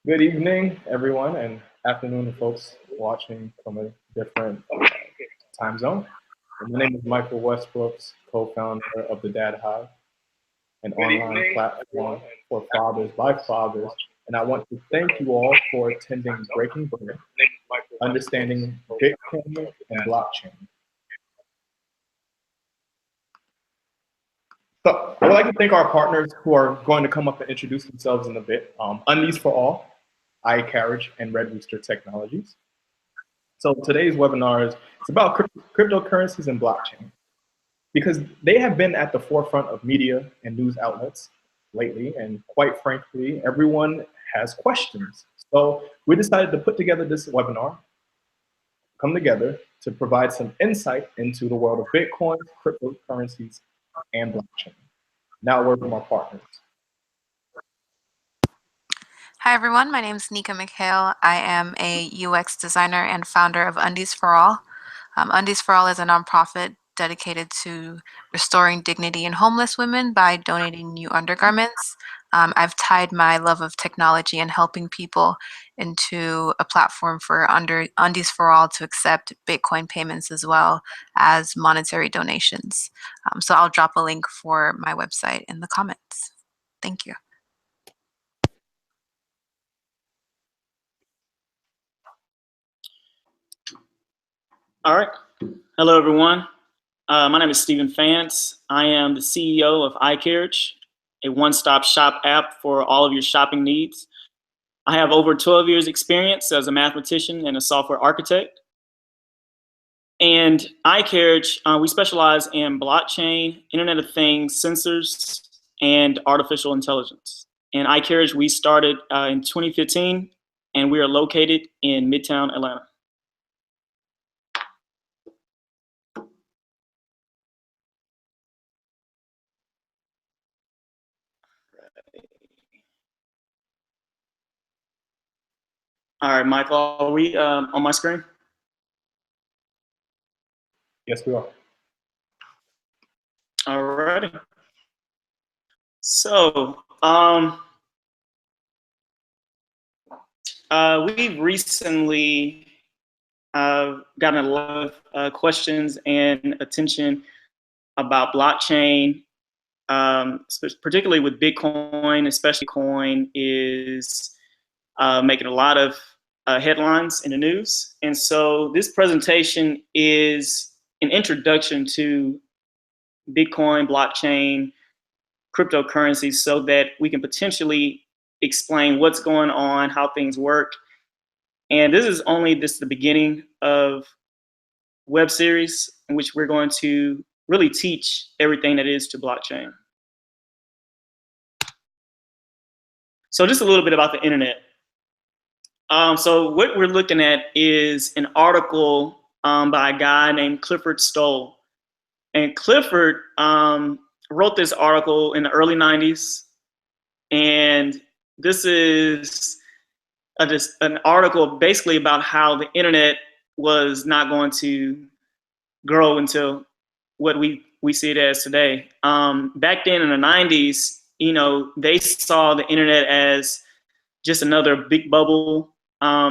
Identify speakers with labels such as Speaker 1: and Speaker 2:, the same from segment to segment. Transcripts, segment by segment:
Speaker 1: Good evening, everyone, and afternoon to folks watching from a different time zone. And my name is Michael Westbrooks, co-founder of the DadHive, an online platform for fathers by fathers. And I want to thank you all for attending Breaking Bread, Understanding Bitcoin and Blockchain. So I would like to thank our partners who are going to come up and introduce themselves in a bit. UndiesForAll, iCarriage, and Red Rooster Technologies. So today's webinar is about cryptocurrencies and blockchain, because they have been at the forefront of media and news outlets lately, and quite frankly, everyone has questions. So we decided to put together this webinar, come together to provide some insight into the world of Bitcoin, cryptocurrencies, and blockchain. Now, a word from our partners.
Speaker 2: Hi everyone, my name is Nika McHale. I am a UX designer and founder of UndiesForAll. UndiesForAll is a nonprofit dedicated to restoring dignity in homeless women by donating new undergarments. I've tied my love of technology and helping people into a platform for UndiesForAll to accept Bitcoin payments as well as monetary donations. So I'll drop a link for my website in the comments. Thank you.
Speaker 3: All right. Hello, everyone. My name is Stephen Fance. I am the CEO of iCarriage, a one-stop shop app for all of your shopping needs. I have over 12 years experience as a mathematician and a software architect. And iCarriage, we specialize in blockchain, Internet of Things, sensors, and artificial intelligence. And iCarriage, we started in 2015, and we are located in Midtown Atlanta. All right, Michael, are we on my screen?
Speaker 1: Yes, we are.
Speaker 3: All righty. So, we've recently gotten a lot of questions and attention about blockchain, particularly with Bitcoin, especially Bitcoin is making a lot of headlines in the news. And so this presentation is an introduction to Bitcoin, blockchain, cryptocurrencies, so that we can potentially explain what's going on, how things work. And this is only the beginning of web series in which we're going to really teach everything that is to blockchain. So just a little bit about the internet. So what we're looking at is an article by a guy named Clifford Stoll. And Clifford wrote this article in the early 90s. And this is just an article basically about how the internet was not going to grow until what we see it as today. Back then in the 90s, you know, they saw the internet as just another big bubble,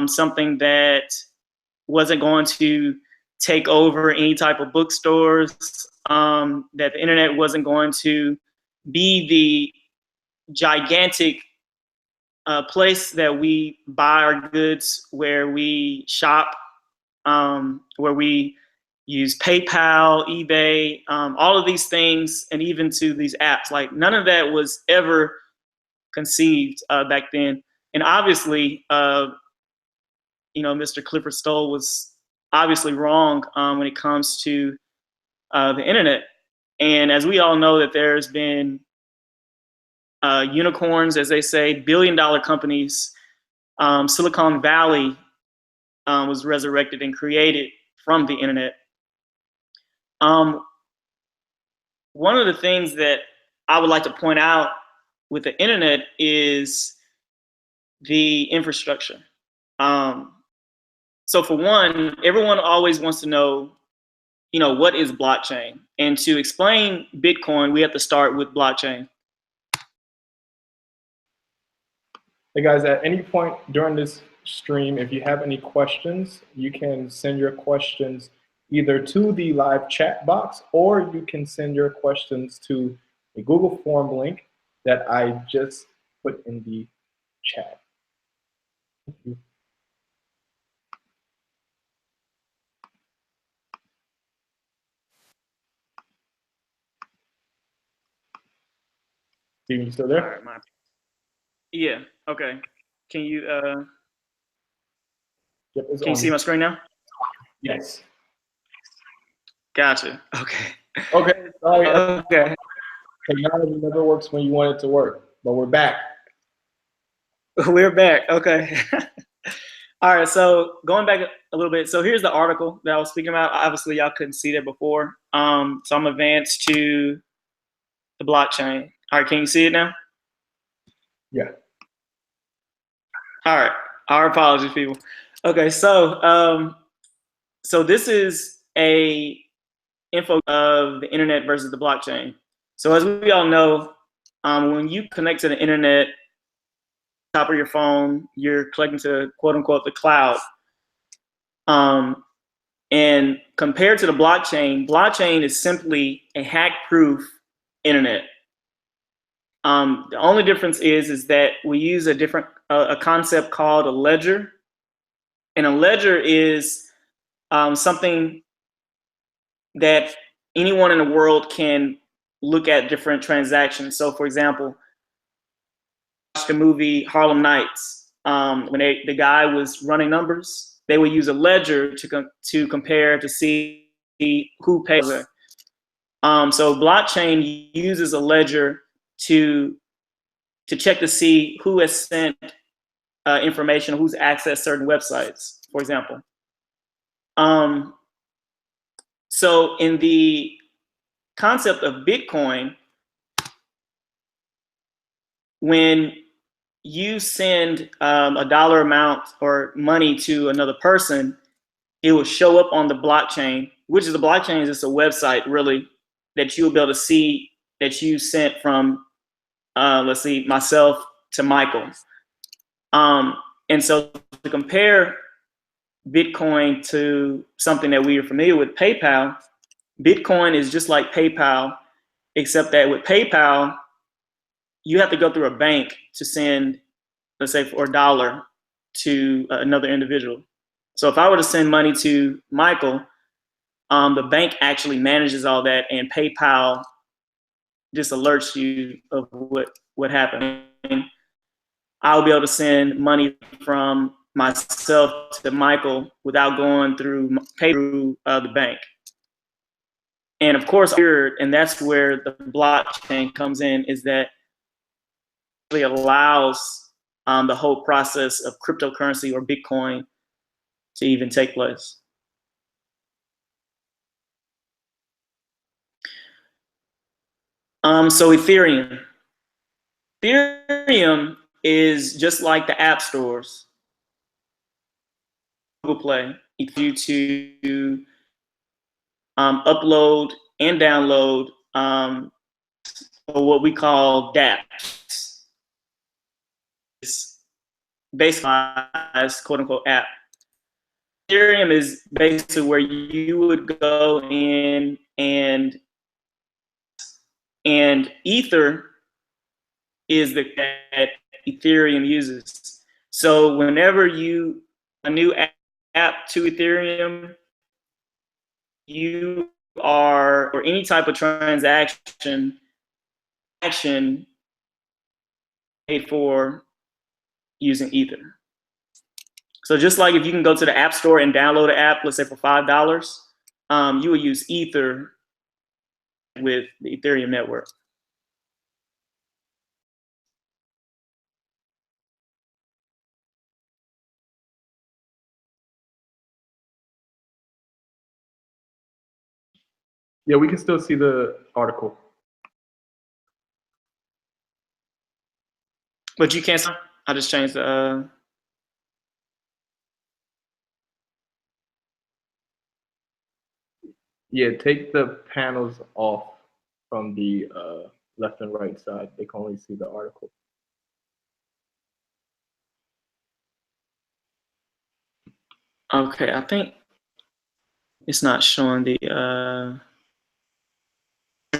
Speaker 3: something that wasn't going to take over any type of bookstores, that the internet wasn't going to be the gigantic place that we buy our goods, where we shop, where we use PayPal, eBay, all of these things, and even to these apps. Like, none of that was ever conceived back then. And obviously, you know, Mr. Clifford Stoll was obviously wrong when it comes to the internet. And as we all know, that there's been unicorns, as they say, billion-dollar companies. Silicon Valley was resurrected and created from the internet. One of the things that I would like to point out with the internet is the infrastructure. So for one, everyone always wants to know, you know, what is blockchain? And to explain Bitcoin, we have to start with blockchain.
Speaker 1: Hey guys, at any point during this stream, if you have any questions, you can send your questions either to the live chat box, or you can send your questions to a Google form link that I just put in the chat. Thank you. Steven, you still there?
Speaker 3: All right, yeah, okay. Can you
Speaker 1: Yep, it's
Speaker 3: can you
Speaker 1: on.
Speaker 3: see my screen now?
Speaker 1: Yes.
Speaker 3: Gotcha. Okay.
Speaker 1: Okay, sorry.
Speaker 3: Okay.
Speaker 1: Technology never works when you want it to work, but we're back.
Speaker 3: We're back. Okay. All right. So going back a little bit. So here's the article that I was speaking about. Obviously, y'all couldn't see that before. So I'm advanced to the blockchain. All right. Can you see it now?
Speaker 1: Yeah.
Speaker 3: All right. Our apologies, people. Okay. So so this is a info of the internet versus the blockchain. So as we all know, when you connect to the internet, top of your phone, you're connecting to quote unquote the cloud. And compared to the blockchain, blockchain is simply a hack-proof internet. The only difference is that we use a concept called a ledger, and a ledger is something that anyone in the world can look at different transactions. So, for example, watch the movie Harlem Nights. When the guy was running numbers, they would use a ledger to compare to see who paid. So blockchain uses a ledger to check to see who has sent information, who's accessed certain websites, for example. So in the concept of Bitcoin, when you send a dollar amount or money to another person, it will show up on the blockchain, which is the blockchain is just a website really that you'll be able to see that you sent from, let's see, myself to Michael. And so to compare Bitcoin to something that we are familiar with, PayPal, Bitcoin is just like PayPal, except that with PayPal, you have to go through a bank to send, let's say, for $1 to another individual. So if I were to send money to Michael, the bank actually manages all that, and PayPal just alerts you of what happened. I'll be able to send money from myself to Michael without going through the bank. And of course, and that's where the blockchain comes in, is that it allows the whole process of cryptocurrency or Bitcoin to even take place. So Ethereum. Ethereum is just like the app stores. Google Play, you to upload and download what we call dApps. It's basically quote unquote app. Ethereum is basically where you would go in and Ether is the that Ethereum uses. So whenever a new app to Ethereum, you are, or any type of transaction paid for using Ether. So just like if you can go to the App Store and download an app, let's say for $5, you would use Ether with the Ethereum network.
Speaker 1: Yeah, we can still see the article.
Speaker 3: But you can't. I just changed the.
Speaker 1: Yeah, take the panels off from the left and right side. They can only see the article.
Speaker 3: Okay, I think it's not showing the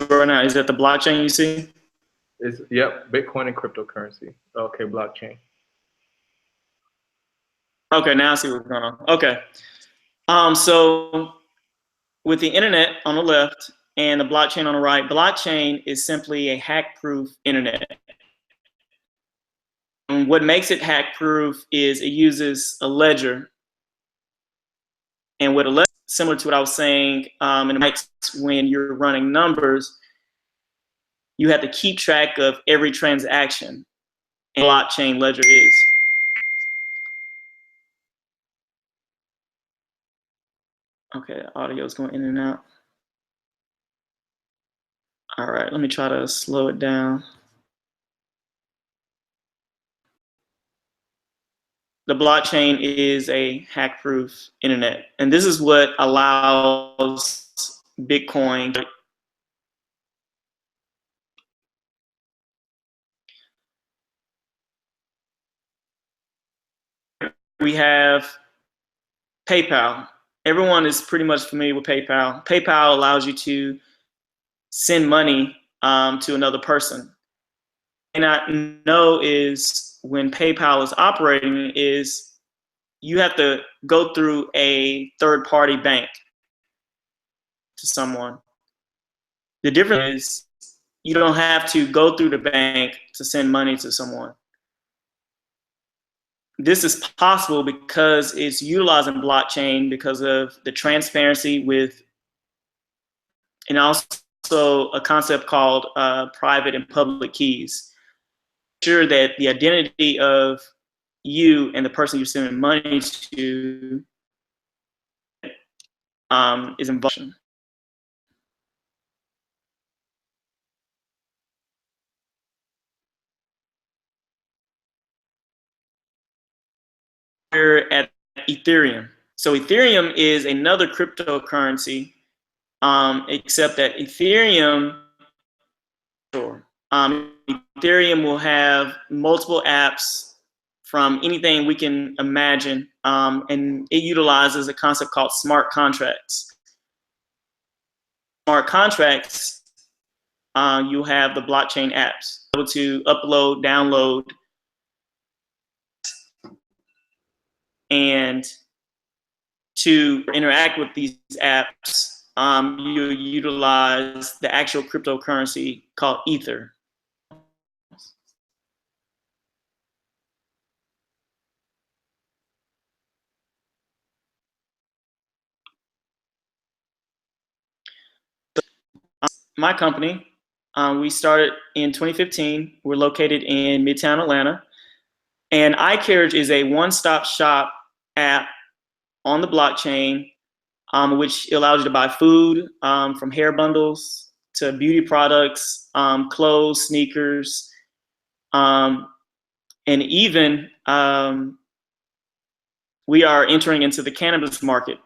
Speaker 3: right now. Is that the blockchain you see?
Speaker 1: Yep, Bitcoin and cryptocurrency. Okay, blockchain.
Speaker 3: Okay, now I see what's going on. Okay. So with the internet on the left and the blockchain on the right, blockchain is simply a hack-proof internet. And what makes it hack-proof is it uses a ledger. And what a ledger, similar to what I was saying, in when you're running numbers, you have to keep track of every transaction. And blockchain ledger is. Okay, audio is going in and out. All right, let me try to slow it down. The blockchain is a hack-proof internet, and this is what allows Bitcoin. We have PayPal. Everyone is pretty much familiar with PayPal. PayPal allows you to send money to another person. And I know is when PayPal is operating is you have to go through a third-party bank to someone. The difference is you don't have to go through the bank to send money to someone. This is possible because it's utilizing blockchain because of the transparency with, and also a concept called private and public keys. Sure that the identity of you and the person you're sending money to is involved. We're at Ethereum. So Ethereum is another cryptocurrency, except that Ethereum will have multiple apps from anything we can imagine, and it utilizes a concept called smart contracts. Smart contracts, you have the blockchain apps able to upload, download, and to interact with these apps, you utilize the actual cryptocurrency called Ether. My company, we started in 2015. We're located in Midtown Atlanta. And iCarriage is a one-stop shop app on the blockchain, which allows you to buy food, from hair bundles to beauty products, clothes, sneakers, and even we are entering into the cannabis market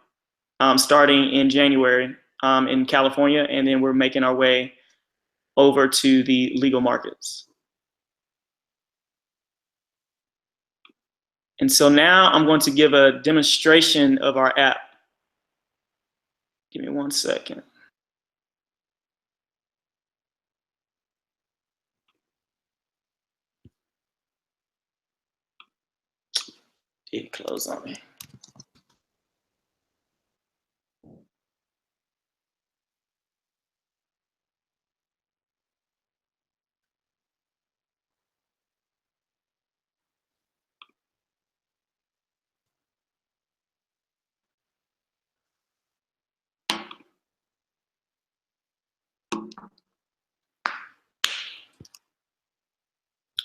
Speaker 3: starting in January in California, and then we're making our way over to the legal markets. And so now I'm going to give a demonstration of our app. Give me 1 second. It closed on me.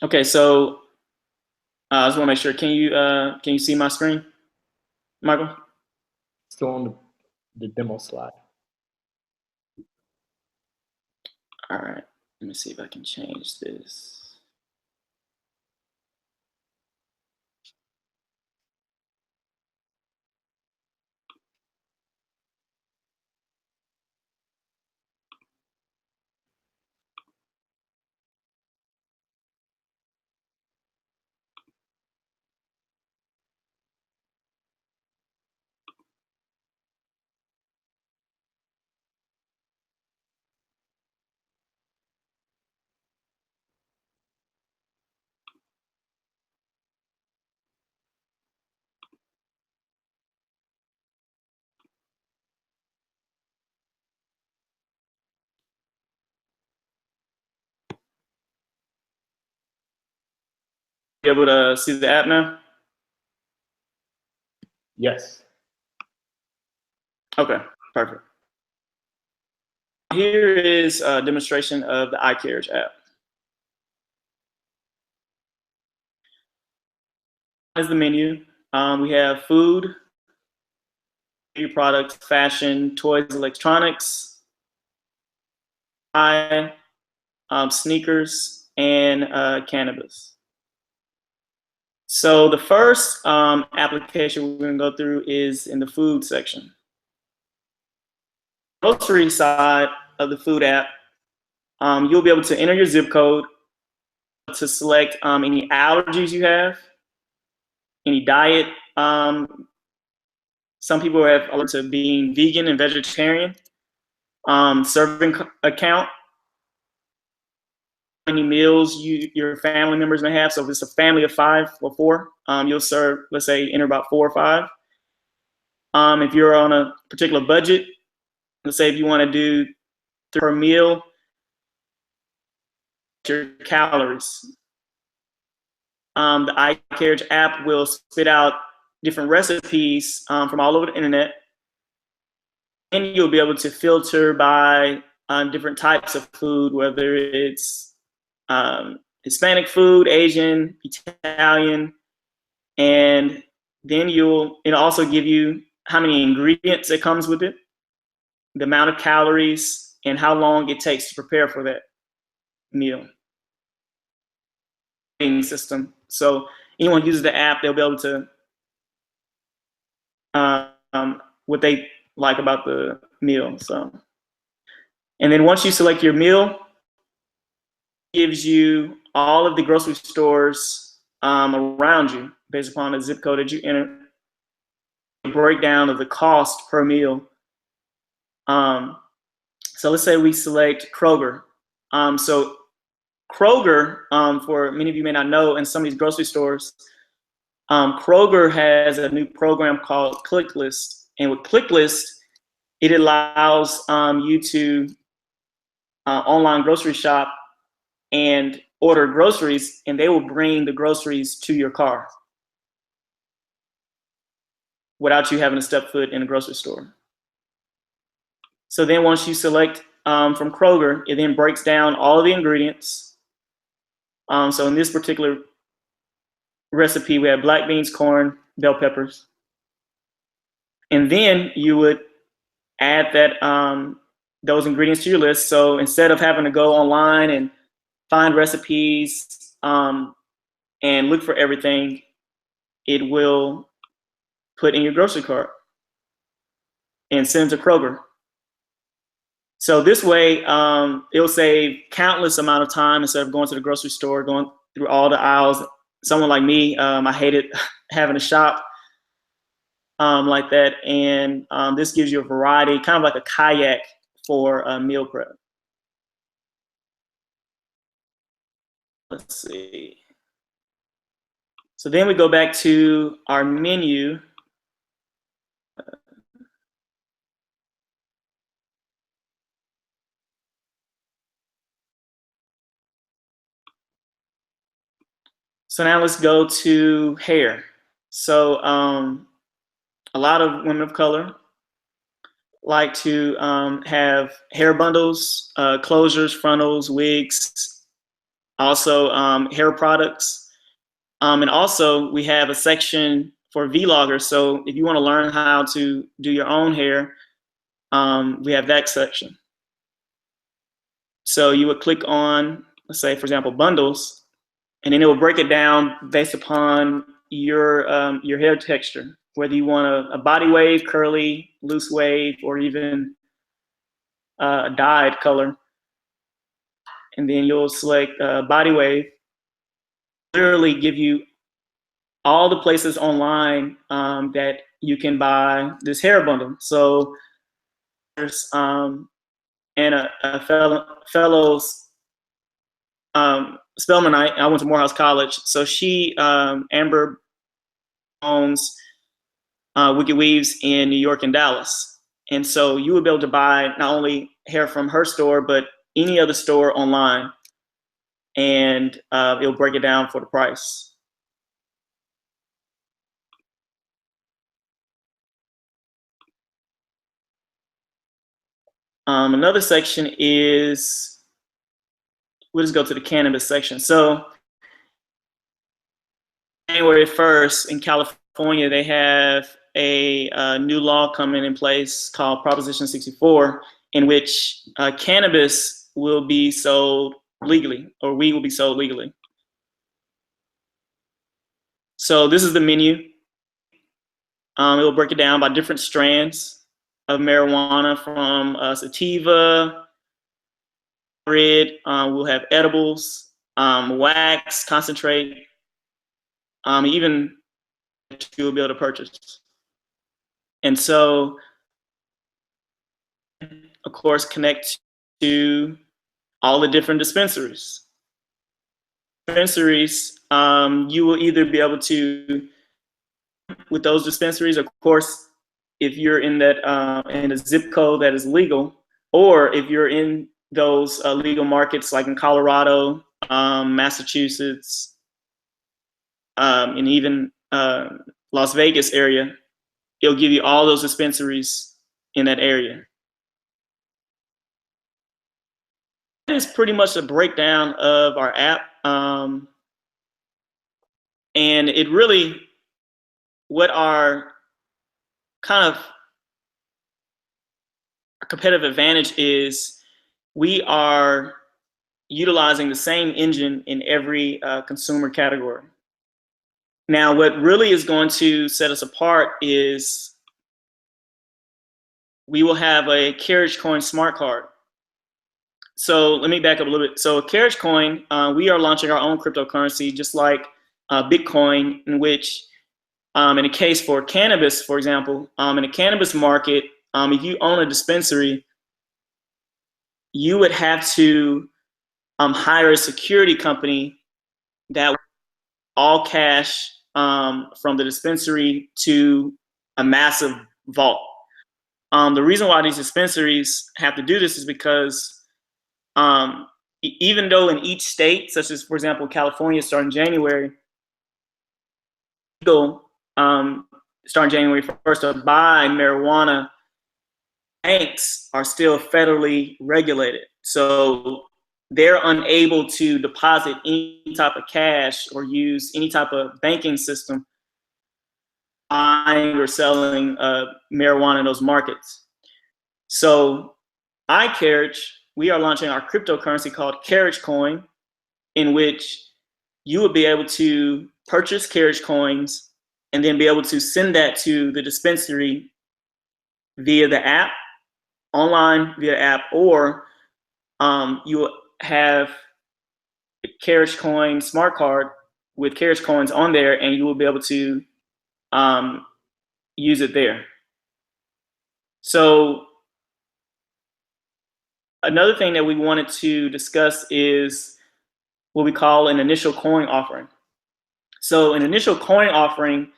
Speaker 3: Okay, so I just want to make sure. Can you see my screen, Michael?
Speaker 1: Still on the demo slide.
Speaker 3: All right. Let me see if I can change this. You able to see the app now?
Speaker 1: Yes.
Speaker 3: Okay, perfect. Here is a demonstration of the iCarriage app. As the menu, we have food, beauty products, fashion, toys, electronics, sneakers, and cannabis. So the first application we're gonna go through is in the food section. Grocery side of the food app, you'll be able to enter your zip code to select any allergies you have, any diet. Some people have alerted to being vegan and vegetarian. Serving account, how many meals your family members may have. So if it's a family of 5 or 4, you'll serve, let's say, enter about 4 or 5. If you're on a particular budget, let's say if you want to do per meal, your calories. The iCarriage app will spit out different recipes from all over the internet, and you'll be able to filter by different types of food, whether it's Hispanic food, Asian, Italian, and then it'll also give you how many ingredients it comes with it, the amount of calories, and how long it takes to prepare for that meal. System. So anyone who uses the app, they'll be able to what they like about the meal. So, and then once you select your meal, it gives you all of the grocery stores around you based upon the zip code that you enter. A breakdown of the cost per meal. So let's say we select Kroger. So Kroger, for many of you may not know, in some of these grocery stores, Kroger has a new program called ClickList. And with ClickList, it allows you to online grocery shop and order groceries, and they will bring the groceries to your car without you having to step foot in a grocery store. So then once you select from Kroger, it then breaks down all of the ingredients. So in this particular recipe, we have black beans, corn, bell peppers. And then you would add that those ingredients to your list. So instead of having to go online and find recipes and look for everything, it will put in your grocery cart and send to Kroger. So this way, it'll save countless amount of time instead of going to the grocery store, going through all the aisles. Someone like me, I hated having to shop like that. And this gives you a variety, kind of like a kayak for meal prep. Let's see. So then we go back to our menu. So now let's go to hair. So a lot of women of color like to have hair bundles, closures, frontals, wigs, also hair products. And also we have a section for vloggers. So if you want to learn how to do your own hair, we have that section. So you would click on, let's say, for example, bundles, and then it will break it down based upon your hair texture, whether you want a body wave, curly, loose wave, or even a dyed color. And then you'll select body wave. Literally give you all the places online that you can buy this hair bundle. So there's and a fellow's Spelmanite. I went to Morehouse College, so she Amber owns Wicked Weaves in New York and Dallas, and so you would be able to buy not only hair from her store but any other store online, and it'll break it down for the price. Another section is, we'll just go to the cannabis section. So January 1st in California, they have a new law coming in place called Proposition 64, in which cannabis will be sold legally, or weed will be sold legally. So this is the menu. It will break it down by different strands of marijuana, from sativa, red, we'll have edibles, wax, concentrate, even you'll be able to purchase. And so, of course, connect to all the different dispensaries. You will either be able to, with those dispensaries, of course, if you're in that in a zip code that is legal, or if you're in those legal markets like in Colorado, Massachusetts, and even Las Vegas area, it'll give you all those dispensaries in that area. That is pretty much a breakdown of our app. And it really, what our kind of competitive advantage is, we are utilizing the same engine in every consumer category. Now, what really is going to set us apart is we will have a Carriage Coin smart card. So let me back up a little bit. So Carriage Coin, we are launching our own cryptocurrency, just like Bitcoin, in which, in a case for cannabis, for example, in a cannabis market, if you own a dispensary, you would have to hire a security company that all cash from the dispensary to a massive vault. The reason why these dispensaries have to do this is because even though in each state, such as, for example, California starting January, starting January 1st to buy marijuana, banks are still federally regulated. So they're unable to deposit any type of cash or use any type of banking system buying or selling marijuana in those markets. So iCarriage, we are launching our cryptocurrency called Carriage Coin, in which you will be able to purchase Carriage Coins and then be able to send that to the dispensary via the app, online via app, or you will have a Carriage Coin smart card with Carriage Coins on there, and you will be able to use it there. So another thing that we wanted to discuss is what we call an initial coin offering. So an initial coin offering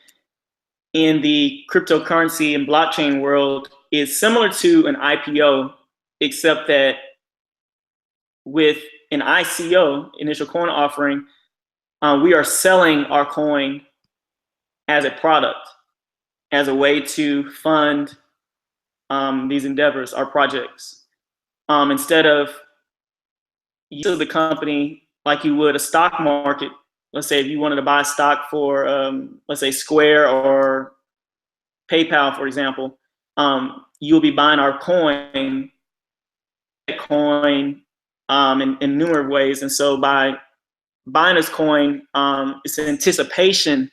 Speaker 3: in the cryptocurrency and blockchain world is similar to an IPO, except that with an ICO, initial coin offering, we are selling our coin as a product, as a way to fund these endeavors, our projects. Instead of using the company like you would a stock market, let's say if you wanted to buy stock for, let's say Square or PayPal, for example, you'll be buying our coin in numerous ways. And so by buying this coin, it's an anticipation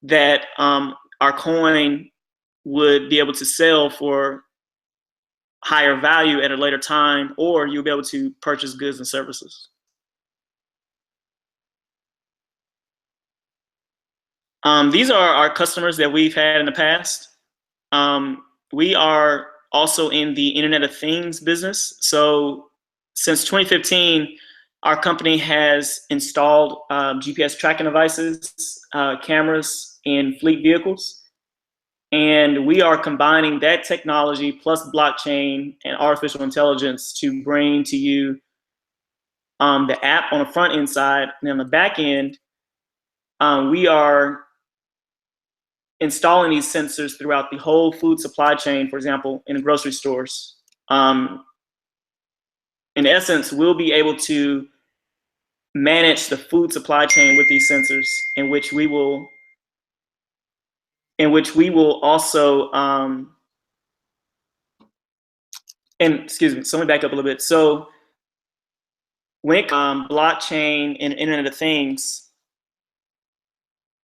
Speaker 3: that our coin would be able to sell for higher value at a later time, or you'll be able to purchase goods and services. These are our customers that we've had in the past. We are also in the Internet of Things business. So since 2015, our company has installed GPS tracking devices, cameras in fleet vehicles. And we are combining that technology plus blockchain and artificial intelligence to bring to you the app on the front end side. And on the back end, we are installing these sensors throughout the whole food supply chain, for example, in grocery stores. in essence, we'll be able to manage the food supply chain with these sensors, in which we will also, and excuse me, so let me back up a little bit. So when it comes to blockchain and Internet of Things,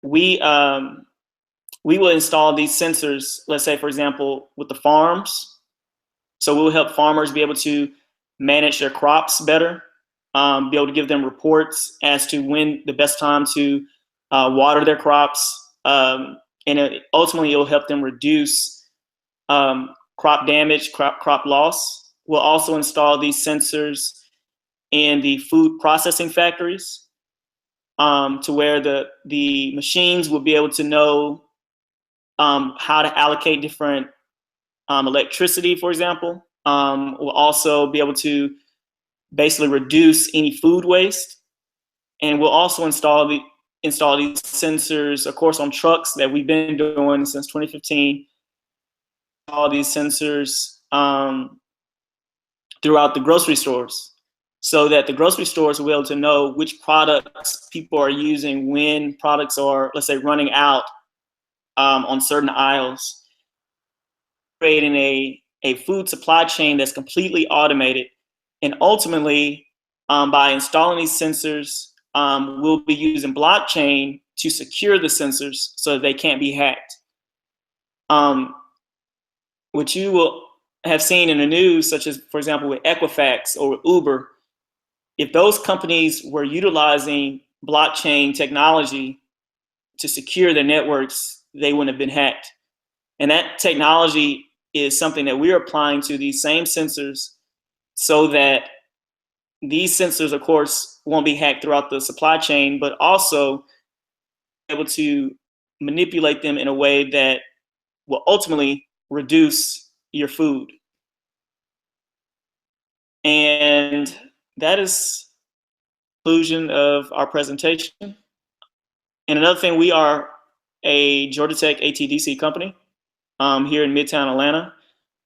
Speaker 3: we will install these sensors, let's say, for example, with the farms. So we'll help farmers be able to manage their crops better, be able to give them reports as to when the best time to water their crops. And ultimately, it'll help them reduce crop damage, crop loss. We'll also install these sensors in the food processing factories, to where the machines will be able to know how to allocate different electricity, for example. We'll also be able to basically reduce any food waste, and we'll also install these sensors, of course, on trucks that we've been doing since 2015. All these sensors throughout the grocery stores, so that the grocery stores will be able to know which products people are using when products are, let's say, running out on certain aisles, creating a food supply chain that's completely automated. And ultimately, by installing these sensors, we'll be using blockchain to secure the sensors so that they can't be hacked. What you will have seen in the news, such as, for example, with Equifax or Uber, if those companies were utilizing blockchain technology to secure their networks, they wouldn't have been hacked. And that technology is something that we're applying to these same sensors, so that these sensors, of course, won't be hacked throughout the supply chain, but also able to manipulate them in a way that will ultimately reduce your food. And that is the conclusion of our presentation. And another thing, we are a Georgia Tech ATDC company here in Midtown Atlanta,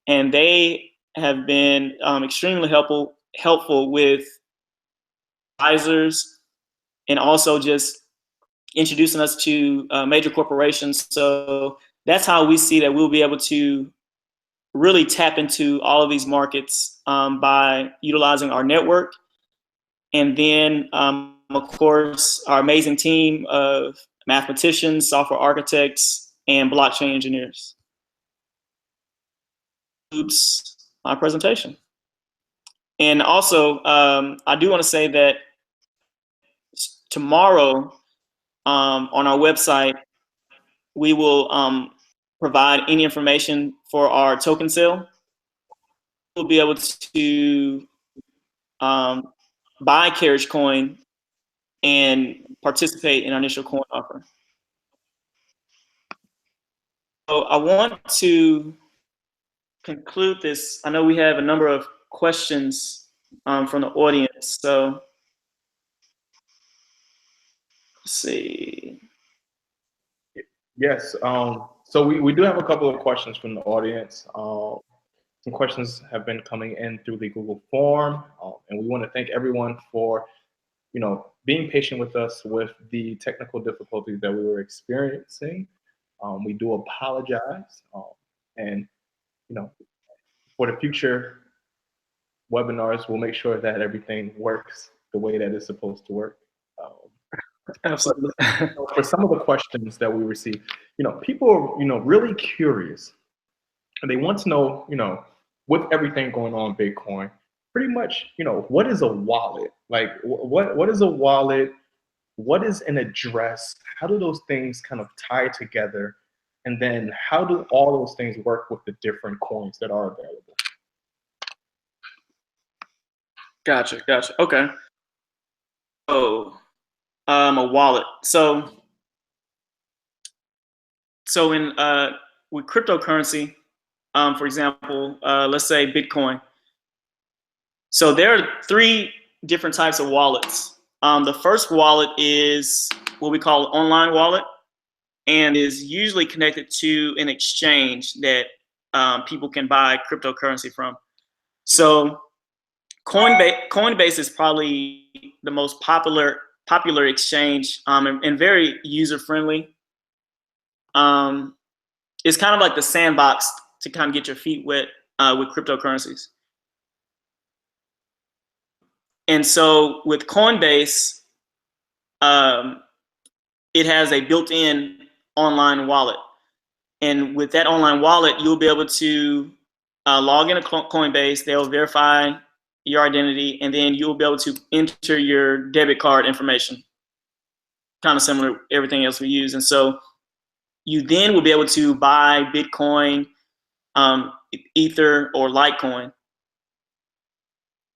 Speaker 3: and they have been extremely helpful with advisors, and also just introducing us to major corporations. So that's how we see that we'll be able to really tap into all of these markets by utilizing our network. And then, of course, our amazing team of mathematicians, software architects, and blockchain engineers. Oops, my presentation. And also, I do want to say that tomorrow on our website, we will provide any information for our token sale. We'll be able to buy Carriage Coin and participate in our initial coin offer. So I want to conclude this. I know we have a number of questions from the audience. So let's see.
Speaker 1: Yes. So we do have a couple of questions from the audience. Some questions have been coming in through the Google form, and we want to thank everyone for, being patient with us with the technical difficulties that we were experiencing. We do apologize, and for the future webinars, we'll make sure that everything works the way that it's supposed to work.
Speaker 3: Absolutely.
Speaker 1: For some of the questions that we received, people are, really curious, and they want to know, with everything going on in Bitcoin, pretty much, what is a wallet? Like, what is a wallet? What is an address? How do those things kind of tie together? And then how do all those things work with the different coins that are available?
Speaker 3: Gotcha. Okay. So, a wallet. So in with cryptocurrency, for example, let's say Bitcoin. So there are 3 different types of wallets. The first wallet is what we call an online wallet, and is usually connected to an exchange that people can buy cryptocurrency from. So Coinbase is probably the most popular exchange, and very user friendly. It's kind of like the sandbox to kind of get your feet wet with cryptocurrencies. And so with Coinbase, it has a built-in online wallet. And with that online wallet, you'll be able to log into Coinbase. They'll verify your identity, and then you'll be able to enter your debit card information. Kind of similar to everything else we use. And so you then will be able to buy Bitcoin, Ether, or Litecoin.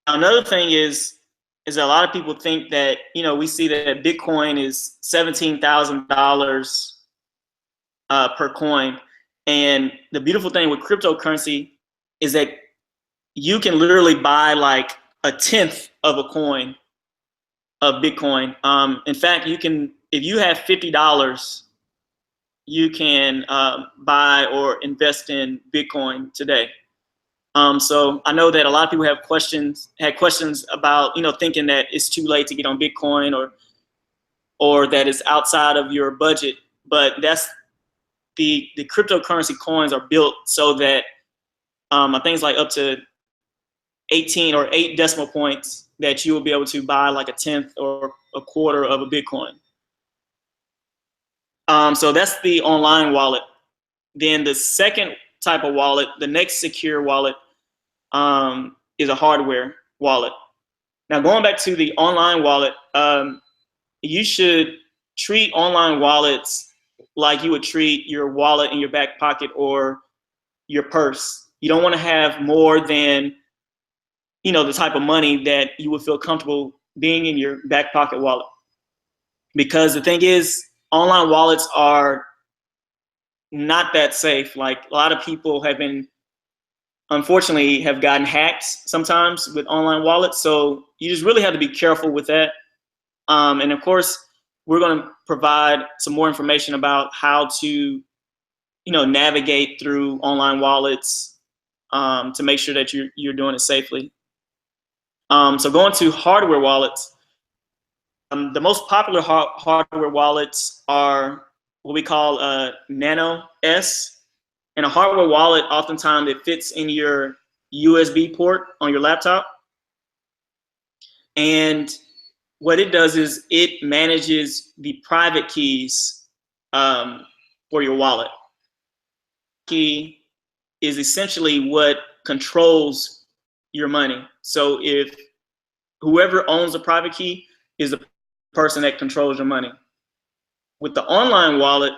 Speaker 3: Another thing is that a lot of people think that, we see that Bitcoin is $17,000 per coin. And the beautiful thing with cryptocurrency is that you can literally buy like a tenth of a coin of Bitcoin. In fact, you can, if you have $50, you can buy or invest in Bitcoin today. So I know that a lot of people had questions about, thinking that it's too late to get on Bitcoin or that it's outside of your budget. But that's the cryptocurrency coins are built so that I think it's like up to 18 or 8 decimal points that you will be able to buy like a tenth or a quarter of a Bitcoin. So that's the online wallet. Then the second type of wallet, the next secure wallet, is a hardware wallet. Now, going back to the online wallet, you should treat online wallets like you would treat your wallet in your back pocket or your purse. You don't want to have more than, the type of money that you would feel comfortable being in your back pocket wallet. Because the thing is, online wallets are not that safe. Like, a lot of people unfortunately have gotten hacked sometimes with online wallets. So you just really have to be careful with that. And of course, we're going to provide some more information about how to, navigate through online wallets to make sure that you're doing it safely. So going to hardware wallets, the most popular hardware wallets are what we call Nano S. And a hardware wallet, oftentimes it fits in your USB port on your laptop. And what it does is it manages the private keys for your wallet. Key is essentially what controls your money. So if whoever owns the private key is the person that controls your money. With the online wallet,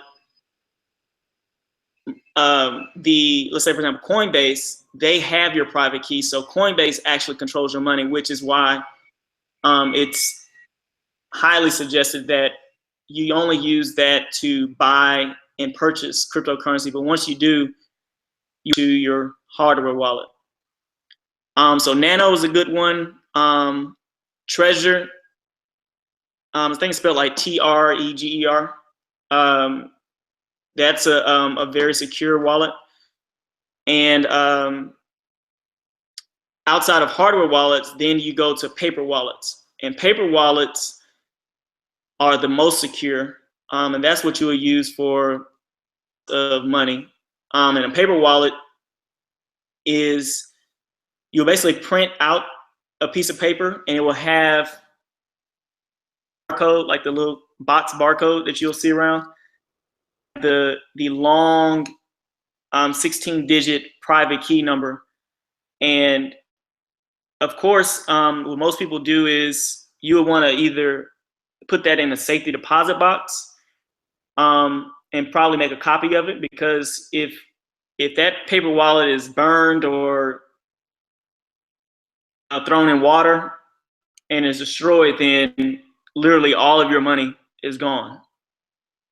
Speaker 3: let's say for example, Coinbase, they have your private key. So Coinbase actually controls your money, which is why it's highly suggested that you only use that to buy and purchase cryptocurrency. But once you do, you do your hardware wallet. So Nano is a good one. Treasure, I think it's spelled like TREGER. That's a very secure wallet. And outside of hardware wallets, then you go to paper wallets. And paper wallets are the most secure. And that's what you will use for money. And a paper wallet is, you'll basically print out a piece of paper and it will have barcode, like the little box barcode that you'll see around. The long 16-digit private key number. And of course, what most people do is you would want to either put that in a safety deposit box and probably make a copy of it, because if that paper wallet is burned or thrown in water and is destroyed, then literally all of your money is gone.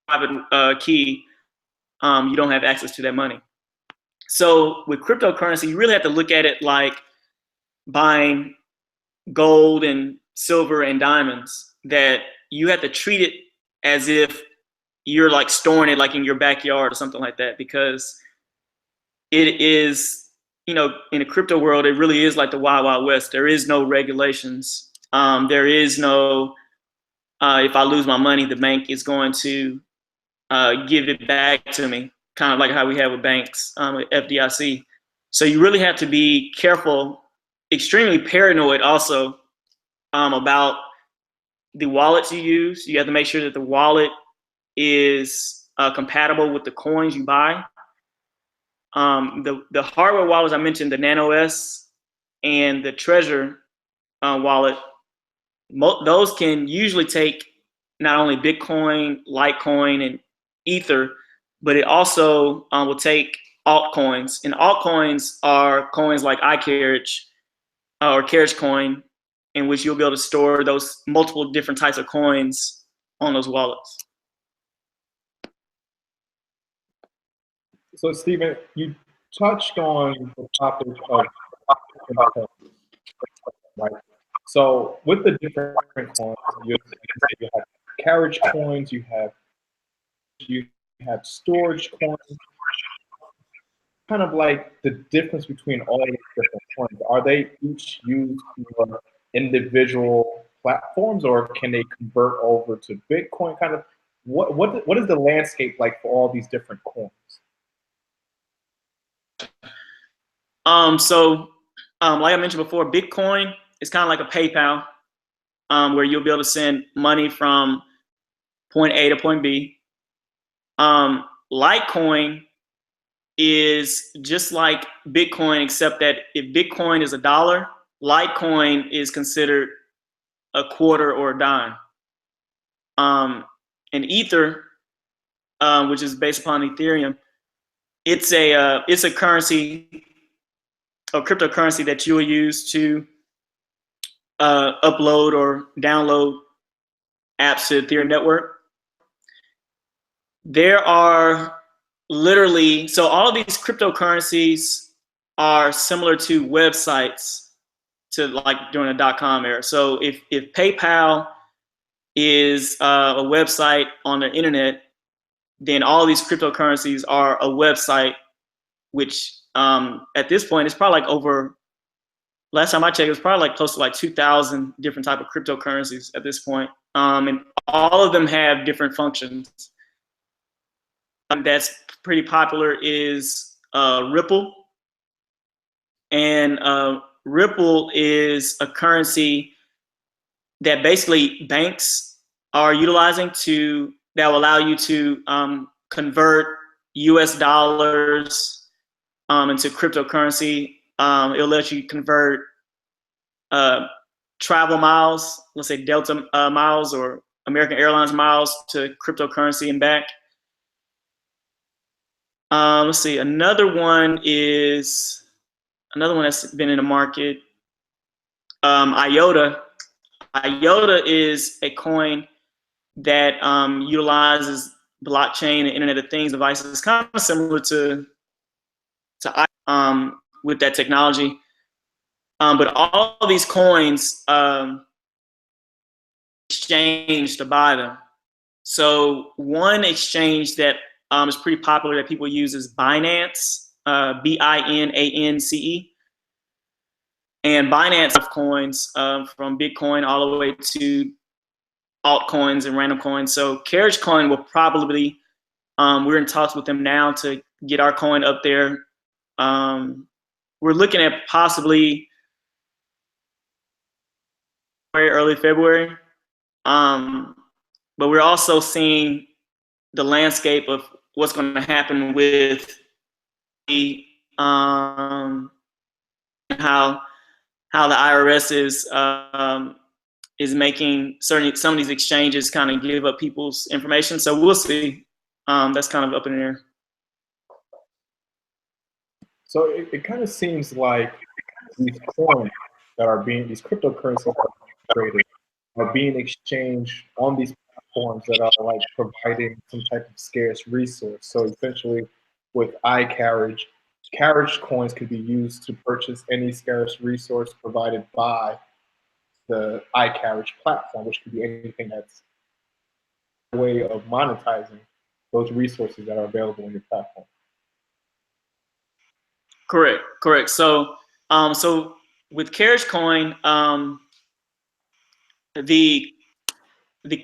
Speaker 3: Private key, you don't have access to that money. So with cryptocurrency, you really have to look at it like buying gold and silver and diamonds, that you have to treat it as if you're like storing it like in your backyard or something like that, because it is in the crypto world, it really is like the Wild Wild West. There is no regulations. There is no, if I lose my money, the bank is going to give it back to me, kind of like how we have with banks, with FDIC. So you really have to be careful, extremely paranoid also about the wallets you use. You have to make sure that the wallet is compatible with the coins you buy. The hardware wallets I mentioned, the Nano S and the Treasure wallet, those can usually take not only Bitcoin, Litecoin, and Ether, but it also will take altcoins. And altcoins are coins like iCarriage or Carriage Coin, in which you'll be able to store those multiple different types of coins on those wallets.
Speaker 1: So, Stephen, you touched on the topic of right? So, with the different coins, you have carriage coins, you have storage coins. Kind of like the difference between all these different coins. Are they each used for individual platforms, or can they convert over to Bitcoin? Kind of what is the landscape like for all these different coins?
Speaker 3: Like I mentioned before, Bitcoin is kind of like a PayPal, where you'll be able to send money from point A to point B. Litecoin is just like Bitcoin, except that if Bitcoin is $1, Litecoin is considered a quarter or a dime. And Ether, which is based upon Ethereum, it's a currency, a cryptocurrency that you will use to upload or download apps to the Ethereum network. There are literally, so all of these cryptocurrencies are similar to websites, to like during the .com era. So if PayPal is a website on the internet, then all these cryptocurrencies are a website, which at this point is probably like over, last time I checked, it was probably like close to like 2,000 different type of cryptocurrencies at this point. And all of them have different functions. That's pretty popular is Ripple. And Ripple is a currency that basically banks are utilizing that will allow you to convert US dollars into cryptocurrency. It'll let you convert travel miles, let's say Delta miles or American Airlines miles, to cryptocurrency and back. Let's see, another one that's been in the market, IOTA. IOTA is a coin that utilizes blockchain and Internet of Things devices. It's kind of similar to with that technology. But all of these coins exchange to buy them. So one exchange that is pretty popular that people use is Binance, BINANCE. And Binance have coins from Bitcoin all the way to altcoins and random coins. So Carriage Coin will probably, we're in talks with them now to get our coin up there. We're looking at possibly early February. But we're also seeing the landscape of what's going to happen with the how the IRS is making some of these exchanges kind of give up people's information. So we'll see. That's kind of up in the air.
Speaker 1: So it kind of seems like these coins that are these cryptocurrencies that are created are being exchanged on these platforms that are like providing some type of scarce resource. So essentially with iCarriage, carriage coins could be used to purchase any scarce resource provided by the iCarriage platform, which could be anything that's a way of monetizing those resources that are available on your platform.
Speaker 3: Correct. So, so with Carriage Coin, the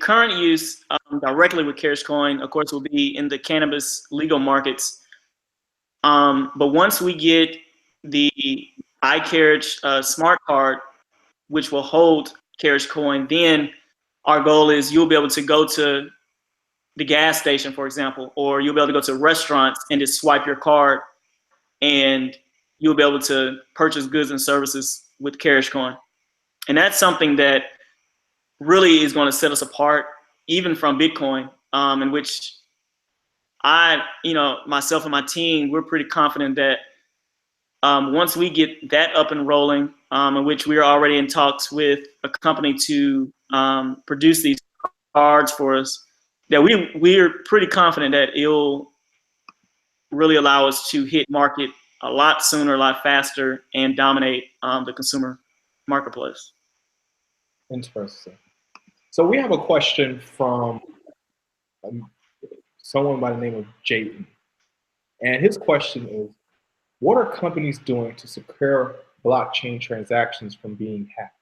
Speaker 3: current use directly with Carriage Coin, of course, will be in the cannabis legal markets. But once we get the iCarriage smart card, which will hold Carriage Coin, then our goal is you'll be able to go to the gas station, for example, or you'll be able to go to restaurants and just swipe your card, and you'll be able to purchase goods and services with Carriage Coin. And that's something that really is going to set us apart, even from Bitcoin, in which myself and my team, we're pretty confident that once we get that up and rolling, in which we are already in talks with a company to produce these cards for us, that we're pretty confident that it'll really allow us to hit market a lot sooner, a lot faster, and dominate the consumer marketplace.
Speaker 1: Interesting. So we have a question from someone by the name of Jayden. And his question is, what are companies doing to secure blockchain transactions from being hacked?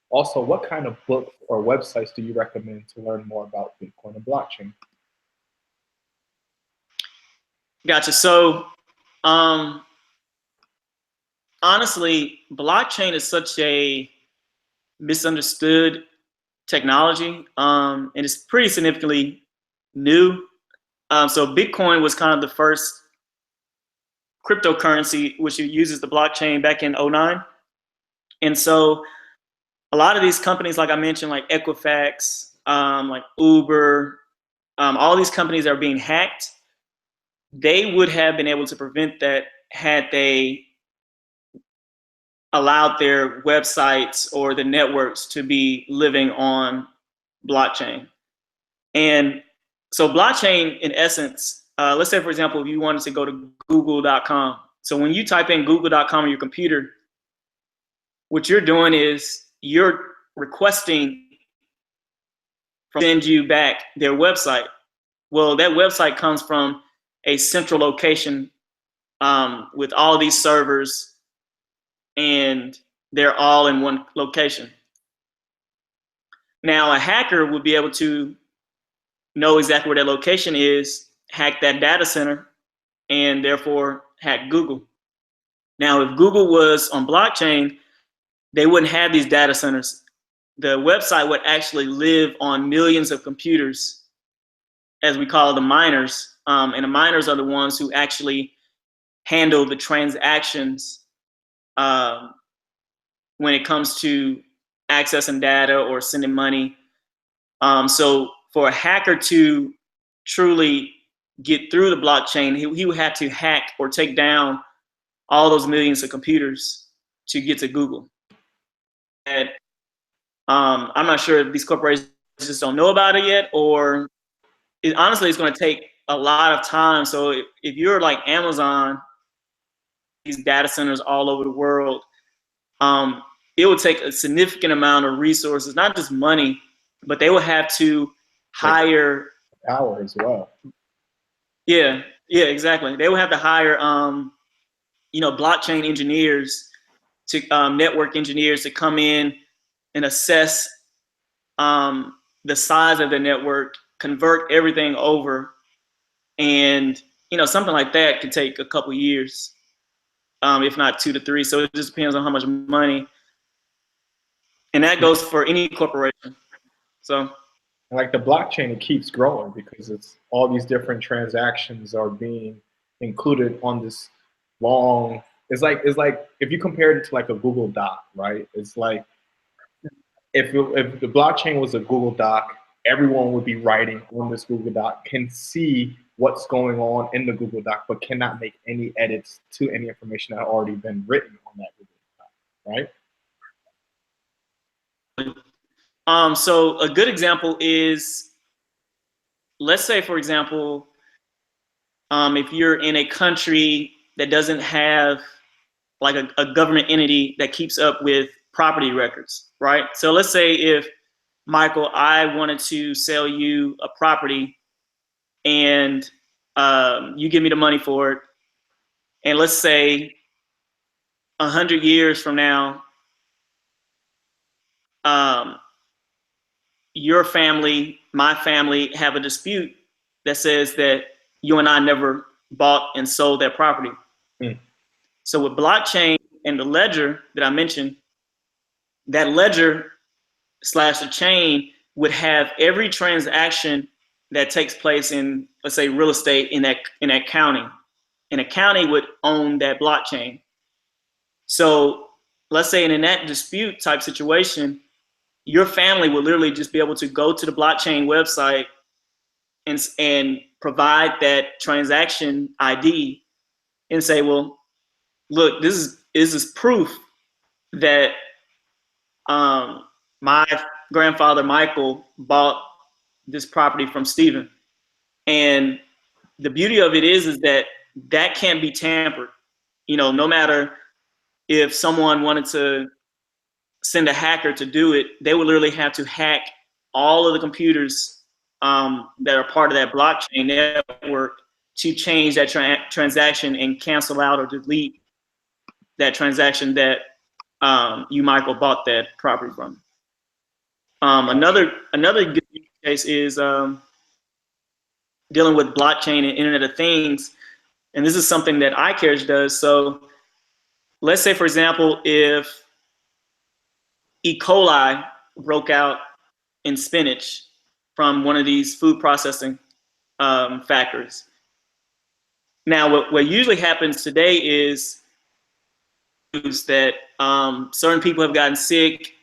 Speaker 1: Also, what kind of books or websites do you recommend to learn more about Bitcoin and blockchain?
Speaker 3: Gotcha. So, honestly, blockchain is such a misunderstood technology, and it's pretty significantly new. So Bitcoin was kind of the first cryptocurrency which uses the blockchain back in '09. And so a lot of these companies, like I mentioned, like Equifax, like Uber, all these companies that are being hacked, they would have been able to prevent that had they allowed their websites or the networks to be living on blockchain. And so blockchain, in essence, let's say, for example, if you wanted to go to google.com. So when you type in google.com on your computer, what you're doing is you're requesting send you back their website. Well, that website comes from a central location with all these servers, and they're all in one location. Now, a hacker would be able to know exactly where that location is, hack that data center, and therefore hack Google. Now, if Google was on blockchain, they wouldn't have these data centers. The website would actually live on millions of computers, as we call the miners. And the miners are the ones who actually handle the transactions when it comes to accessing data or sending money. So for a hacker to truly get through the blockchain, he would have to hack or take down all those millions of computers to get to Google. And I'm not sure if these corporations just don't know about it yet, or honestly, it's going to take a lot of time. So if you're like Amazon, these data centers all over the world, it would take a significant amount of resources, not just money, but they would have to hire
Speaker 1: power as well.
Speaker 3: Yeah, exactly. They would have to hire, blockchain engineers to network engineers to come in and assess the size of the network, convert everything over, and something like that could take a couple years, if not 2 to 3. So it just depends on how much money, and that goes for any corporation. So.
Speaker 1: Like the blockchain, it keeps growing because it's all these different transactions are being included on this long. It's like if you compare it to like a Google Doc, right? It's like if the blockchain was a Google Doc, everyone would be writing on this Google Doc, can see what's going on in the Google Doc, but cannot make any edits to any information that had already been written on that Google Doc, right?
Speaker 3: So a good example is, let's say, for example, if you're in a country that doesn't have like a government entity that keeps up with property records, right? So let's say if, Michael, I wanted to sell you a property and you give me the money for it. And let's say 100 years from now, your family, my family have a dispute that says that you and I never bought and sold that property. So with blockchain and the ledger that I mentioned, that ledger / the chain would have every transaction that takes place in, let's say, real estate in that county. And a county would own that blockchain. So let's say in that dispute type situation, your family will literally just be able to go to the blockchain website and provide that transaction ID and say, well, look, this is proof that my grandfather Michael bought this property from Stephen. And the beauty of it is that can't be tampered. You know, no matter if someone wanted to send a hacker to do it, they would literally have to hack all of the computers that are part of that blockchain network to change that transaction and cancel out or delete that transaction that you, Michael, bought that property from. Another good use case is dealing with blockchain and Internet of Things, and this is something that iCarriage does. So let's say, for example, if E. coli broke out in spinach from one of these food processing factories. Now, what usually happens today is that certain people have gotten sick,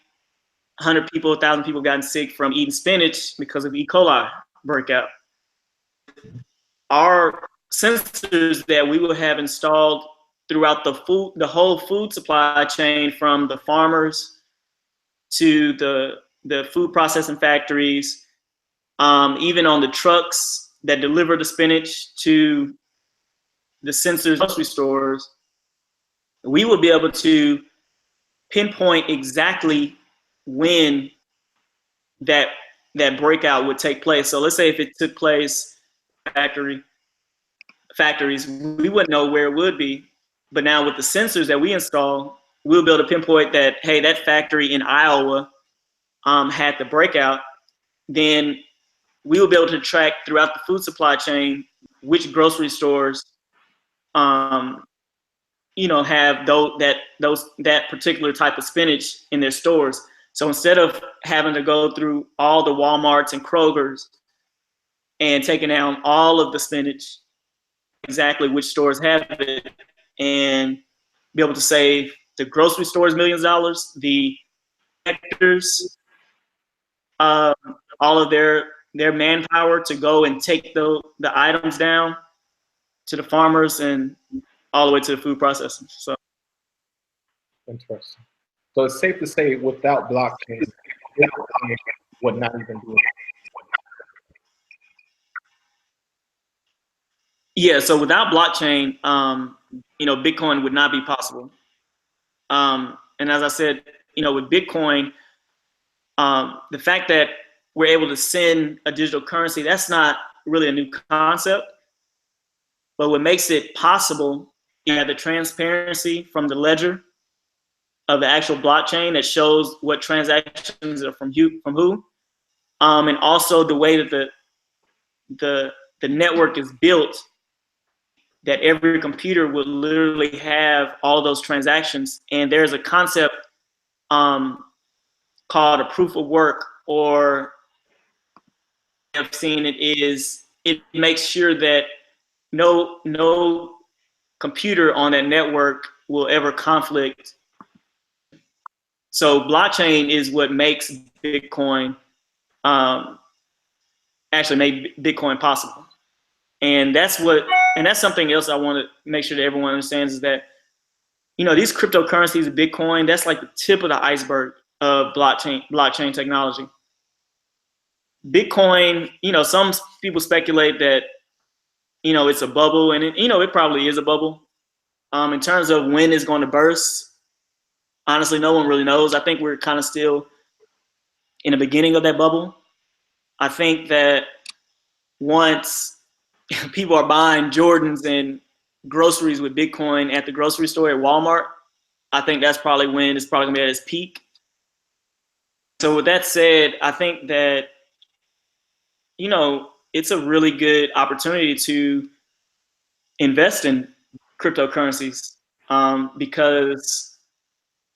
Speaker 3: 100 people, 1,000 people have gotten sick from eating spinach because of E. coli breakout. Our sensors that we will have installed throughout the whole food supply chain, from the farmers to the food processing factories, even on the trucks that deliver the spinach to the sensors grocery stores, we will be able to pinpoint exactly when that breakout would take place. So let's say if it took place factories, we wouldn't know where it would be. But now with the sensors that we install, we'll be able to pinpoint that, hey, that factory in Iowa had the breakout. Then we will be able to track throughout the food supply chain which grocery stores have that particular type of spinach in their stores. So instead of having to go through all the Walmarts and Krogers and taking down all of the spinach, exactly which stores have it, and be able to save the grocery stores millions of dollars, the actors, all of their manpower to go and take the items down to the farmers and all the way to the food processing. So
Speaker 1: interesting. So it's safe to say without blockchain, Bitcoin would not even do it.
Speaker 3: Yeah, so without blockchain, Bitcoin would not be possible. And as I said, with Bitcoin, the fact that we're able to send a digital currency, that's not really a new concept. But what makes it possible is the transparency from the ledger of the actual blockchain that shows what transactions are from who, and also the way that the network is built, that every computer will literally have all of those transactions. And there's a concept called a proof of work, or I've seen it makes sure that no computer on that network will ever conflict. So blockchain is what makes Bitcoin, actually made Bitcoin possible. And that's something else I want to make sure that everyone understands, is that, these cryptocurrencies, Bitcoin, that's like the tip of the iceberg of blockchain technology. Bitcoin, some people speculate that, it's a bubble, and it probably is a bubble. In terms of when it's going to burst, honestly, no one really knows. I think we're kind of still in the beginning of that bubble. I think that once people are buying Jordans and groceries with Bitcoin at the grocery store at Walmart, I think that's probably when it's probably gonna be at its peak. So with that said, I think that, you know, it's a really good opportunity to invest in cryptocurrencies, because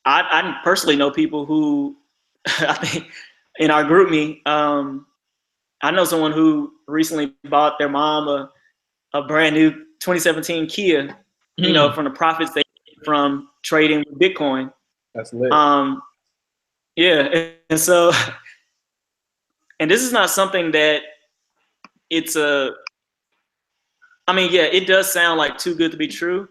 Speaker 3: I personally know people who I think in our group me, I know someone who recently bought their mom a brand new 2017 Kia, you know, from the profits they get from trading with Bitcoin.
Speaker 1: That's lit.
Speaker 3: Yeah, and so, and this is not something that it's a, I mean, yeah, it does sound like too good to be true,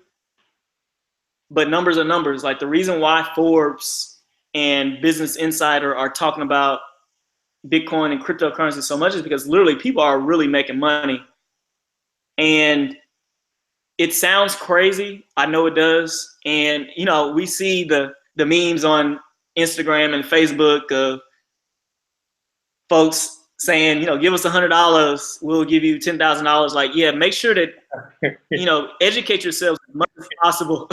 Speaker 3: but numbers are numbers. Like the reason why Forbes and Business Insider are talking about Bitcoin and cryptocurrency so much is because literally people are really making money. And it sounds crazy. I know it does. And, you know, we see the memes on Instagram and Facebook of folks saying, you know, give us $100, we'll give you $10,000. Like, yeah, make sure that, you know, educate yourselves as much as possible.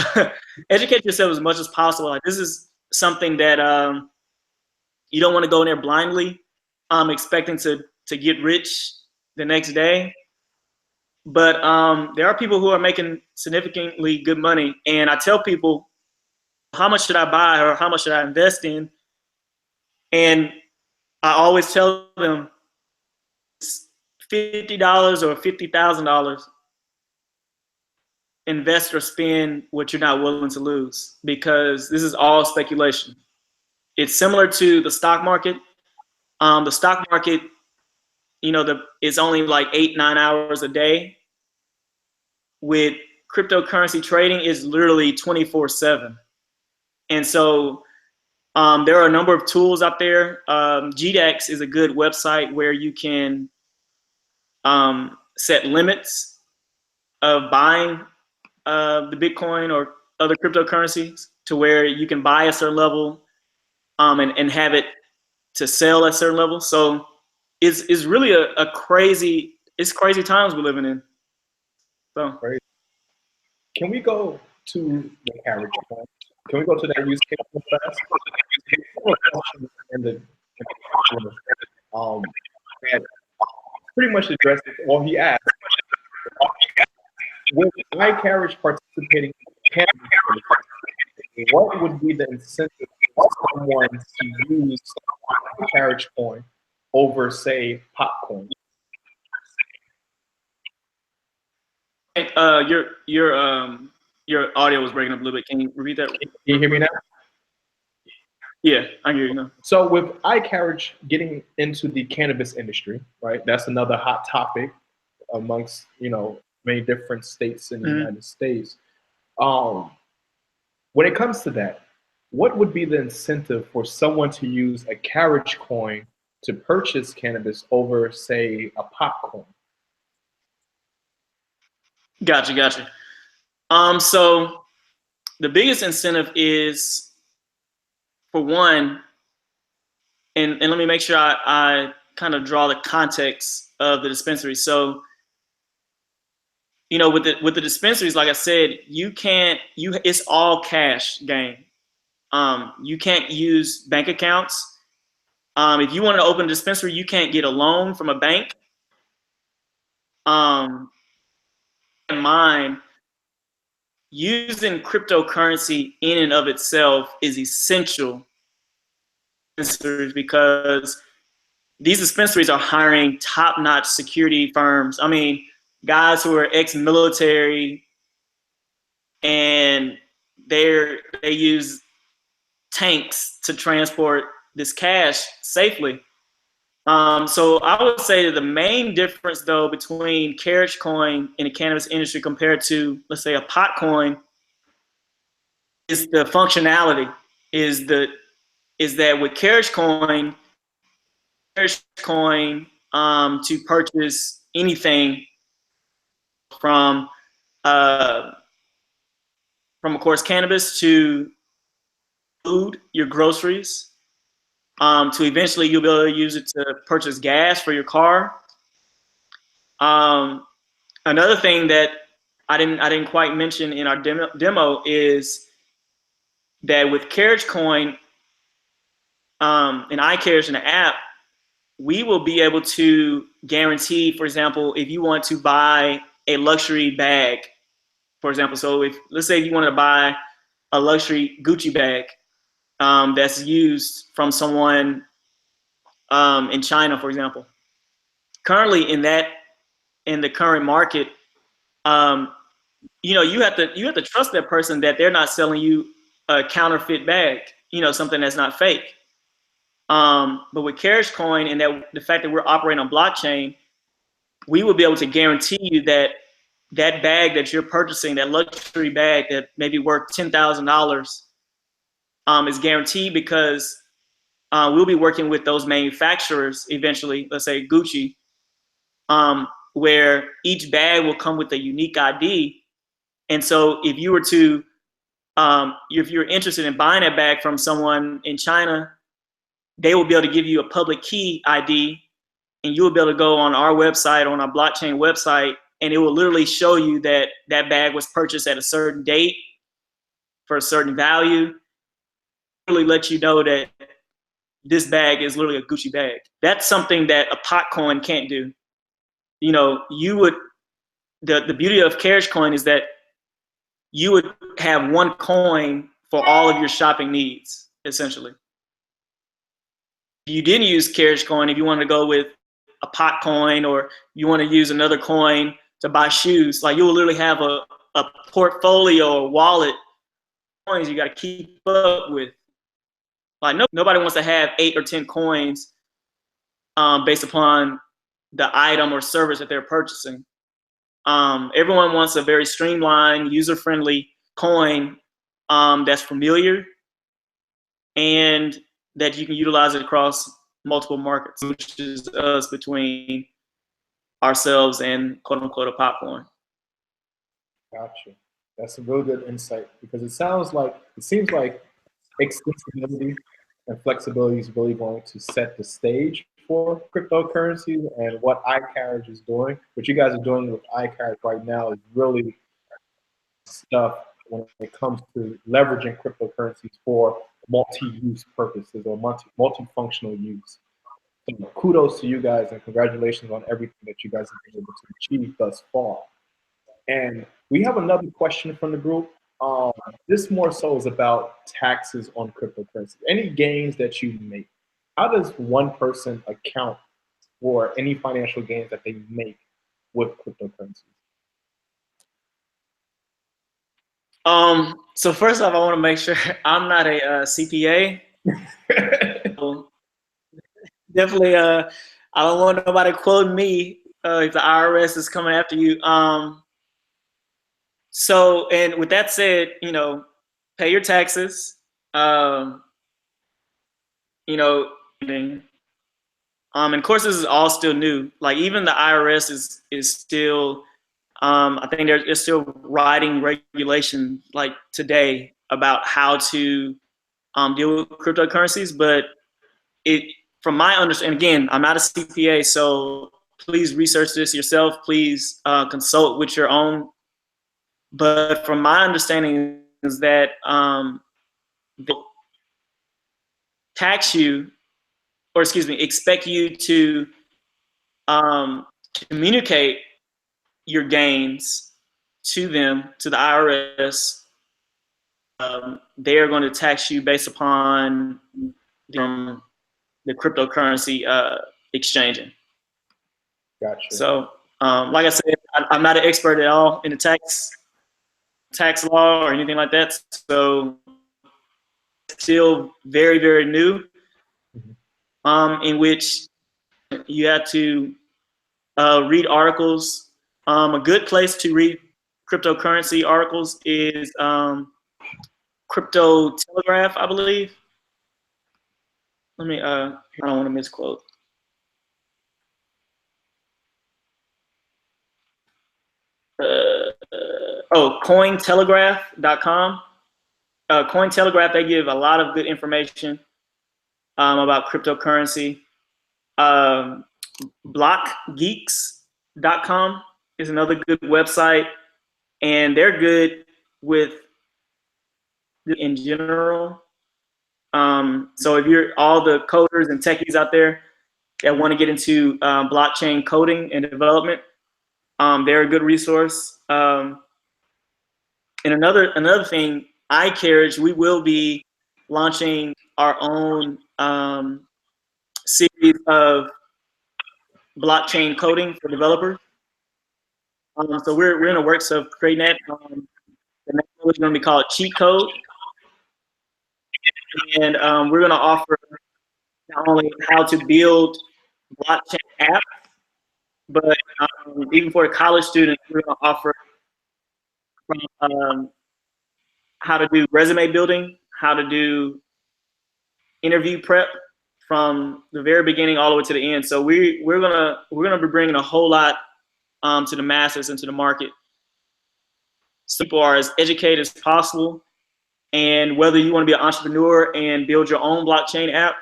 Speaker 3: Educate yourself as much as possible. Like, this is something that you don't want to go in there blindly, expecting to get rich the next day. But there are people who are making significantly good money. And I tell people, how much should I buy or how much should I invest in? And I always tell them it's $50 or $50,000. Invest or spend what you're not willing to lose, because this is all speculation. It's similar to the stock market. The stock market, you know, it's only like 8-9 hours a day. With cryptocurrency trading, is literally 24/7. And so there are a number of tools out there. GDAX is a good website where you can set limits of buying the Bitcoin or other cryptocurrencies, to where you can buy a certain level and have it to sell at a certain level. So it's really a crazy, it's crazy times we're living in. So
Speaker 1: Can we go to the carriage point? Can we go to that use case real fast? And that pretty much addressed it. Well, he asked, with iCarriage participating in cannabis, what would be the incentive for someone to use iCarriage coin over, say, popcorn?
Speaker 3: Your audio was breaking up a little bit. Can you repeat that?
Speaker 1: Can you hear me now?
Speaker 3: Yeah, I hear you now.
Speaker 1: So with iCarriage getting into the cannabis industry, right? That's another hot topic amongst, you know, many different states in the United States. When it comes to that, what would be the incentive for someone to use a carriage coin to purchase cannabis over, say, a popcorn?
Speaker 3: Gotcha. So the biggest incentive is, for one, and let me make sure I kind of draw the context of the dispensary. So, you know, with the dispensaries, like I said, it's all cash game. You can't use bank accounts. If you want to open a dispensary, you can't get a loan from a bank. In mind, using cryptocurrency in and of itself is essential, because these dispensaries are hiring top-notch security firms. I mean, guys who are ex-military, and they use tanks to transport this cash safely. So I would say that the main difference, though, between Carriage Coin in the cannabis industry compared to, let's say, a pot coin, is the functionality. Is that with Carriage Coin, to purchase anything from of course cannabis to food, your groceries, to eventually you'll be able to use it to purchase gas for your car. Another thing that I didn't quite mention in our demo is that with Carriage Coin and iCarriage in the app, we will be able to guarantee, for example, if you want to buy a luxury bag, for example, so if let's say you wanted to buy a luxury Gucci bag that's used from someone in China, for example. Currently, in the current market, you know, you have to trust that person that they're not selling you a counterfeit bag, you know, something that's not fake. But with Carriage Coin and the fact that we're operating on blockchain, we will be able to guarantee you that that bag that you're purchasing, that luxury bag that may be worth $10,000, is guaranteed because we'll be working with those manufacturers eventually, let's say Gucci, where each bag will come with a unique ID. And so if you were to, if you're interested in buying a bag from someone in China, they will be able to give you a public key ID, and you will be able to go on our website, on our blockchain website, and it will literally show you that that bag was purchased at a certain date for a certain value. Really let you know that this bag is literally a Gucci bag. That's something that a pot coin can't do. You know, you would, the beauty of Carriage Coin is that you would have one coin for all of your shopping needs, essentially. If you didn't use Carriage Coin, if you wanted to go with a pot coin or you want to use another coin to buy shoes, like you will literally have a portfolio or wallet of coins you got to keep up with. Like nobody wants to have 8 or 10 coins based upon the item or service that they're purchasing. Everyone wants a very streamlined, user-friendly coin that's familiar and that you can utilize it across multiple markets, which is us between ourselves and quote unquote a popcorn.
Speaker 1: Gotcha. That's a real good insight because it seems like extensibility and flexibility is really going to set the stage for cryptocurrencies, and what iCarriage is doing, what you guys are doing with iCarriage right now is really stuff when it comes to leveraging cryptocurrencies for multi-use purposes or multifunctional use. So kudos to you guys and congratulations on everything that you guys have been able to achieve thus far. And we have another question from the group. This more so is about taxes on cryptocurrency. Any gains that you make, how does one person account for any financial gains that they make with cryptocurrencies?
Speaker 3: So first off, I want to make sure I'm not a CPA. So definitely, I don't want nobody quoting me if the IRS is coming after you. So, and with that said, you know, pay your taxes. You know, and of course, this is all still new. Like even the IRS is still, I think they're still writing regulation like today about how to deal with cryptocurrencies. But from my understanding, again, I'm not a CPA, so please research this yourself. Please consult with your own. But from my understanding is that they'll tax you, or excuse me, expect you to communicate your gains to them, to the IRS. They are going to tax you based upon the cryptocurrency exchanging.
Speaker 1: Gotcha.
Speaker 3: So, like I said, I'm not an expert at all in the tax law or anything like that. So, still very, very new. In which you have to read articles. A good place to read cryptocurrency articles is Crypto Telegraph, I believe. Let me, I don't want to misquote. Cointelegraph.com. Cointelegraph, they give a lot of good information about cryptocurrency. Blockgeeks.com is another good website, and they're good with in general. So if you're all the coders and techies out there that want to get into blockchain coding and development, they're a good resource. And another thing, iCarriage, we will be launching our own series of blockchain coding for developers. So we're in the works of creating that. The next one is going to be called Cheat Code, and we're going to offer not only how to build blockchain apps, but even for the college students, we're going to offer how to do resume building, how to do interview prep from the very beginning all the way to the end. So we're gonna be bringing a whole lot to the masses and to the market, so people are as educated as possible. And whether you want to be an entrepreneur and build your own blockchain app,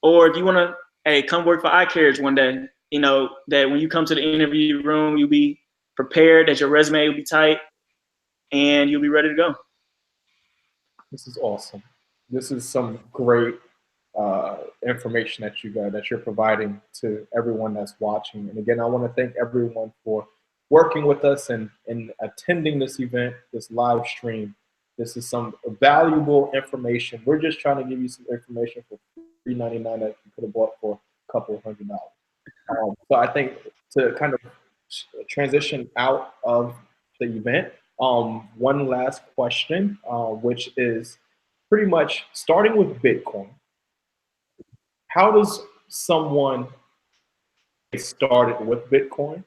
Speaker 3: or if you want to, hey, come work for iCarriage one day, you know that when you come to the interview room, you'll be prepared, that your resume will be tight, and you'll be ready to go.
Speaker 1: This is awesome. This is some great information that you're providing to everyone that's watching. And again, I want to thank everyone for working with us and attending this event, this live stream. This is some valuable information. We're just trying to give you some information for $3.99 that you could have bought for a couple of $100. So I think to kind of transition out of the event, one last question, which is pretty much starting with Bitcoin. How does someone get started with Bitcoin?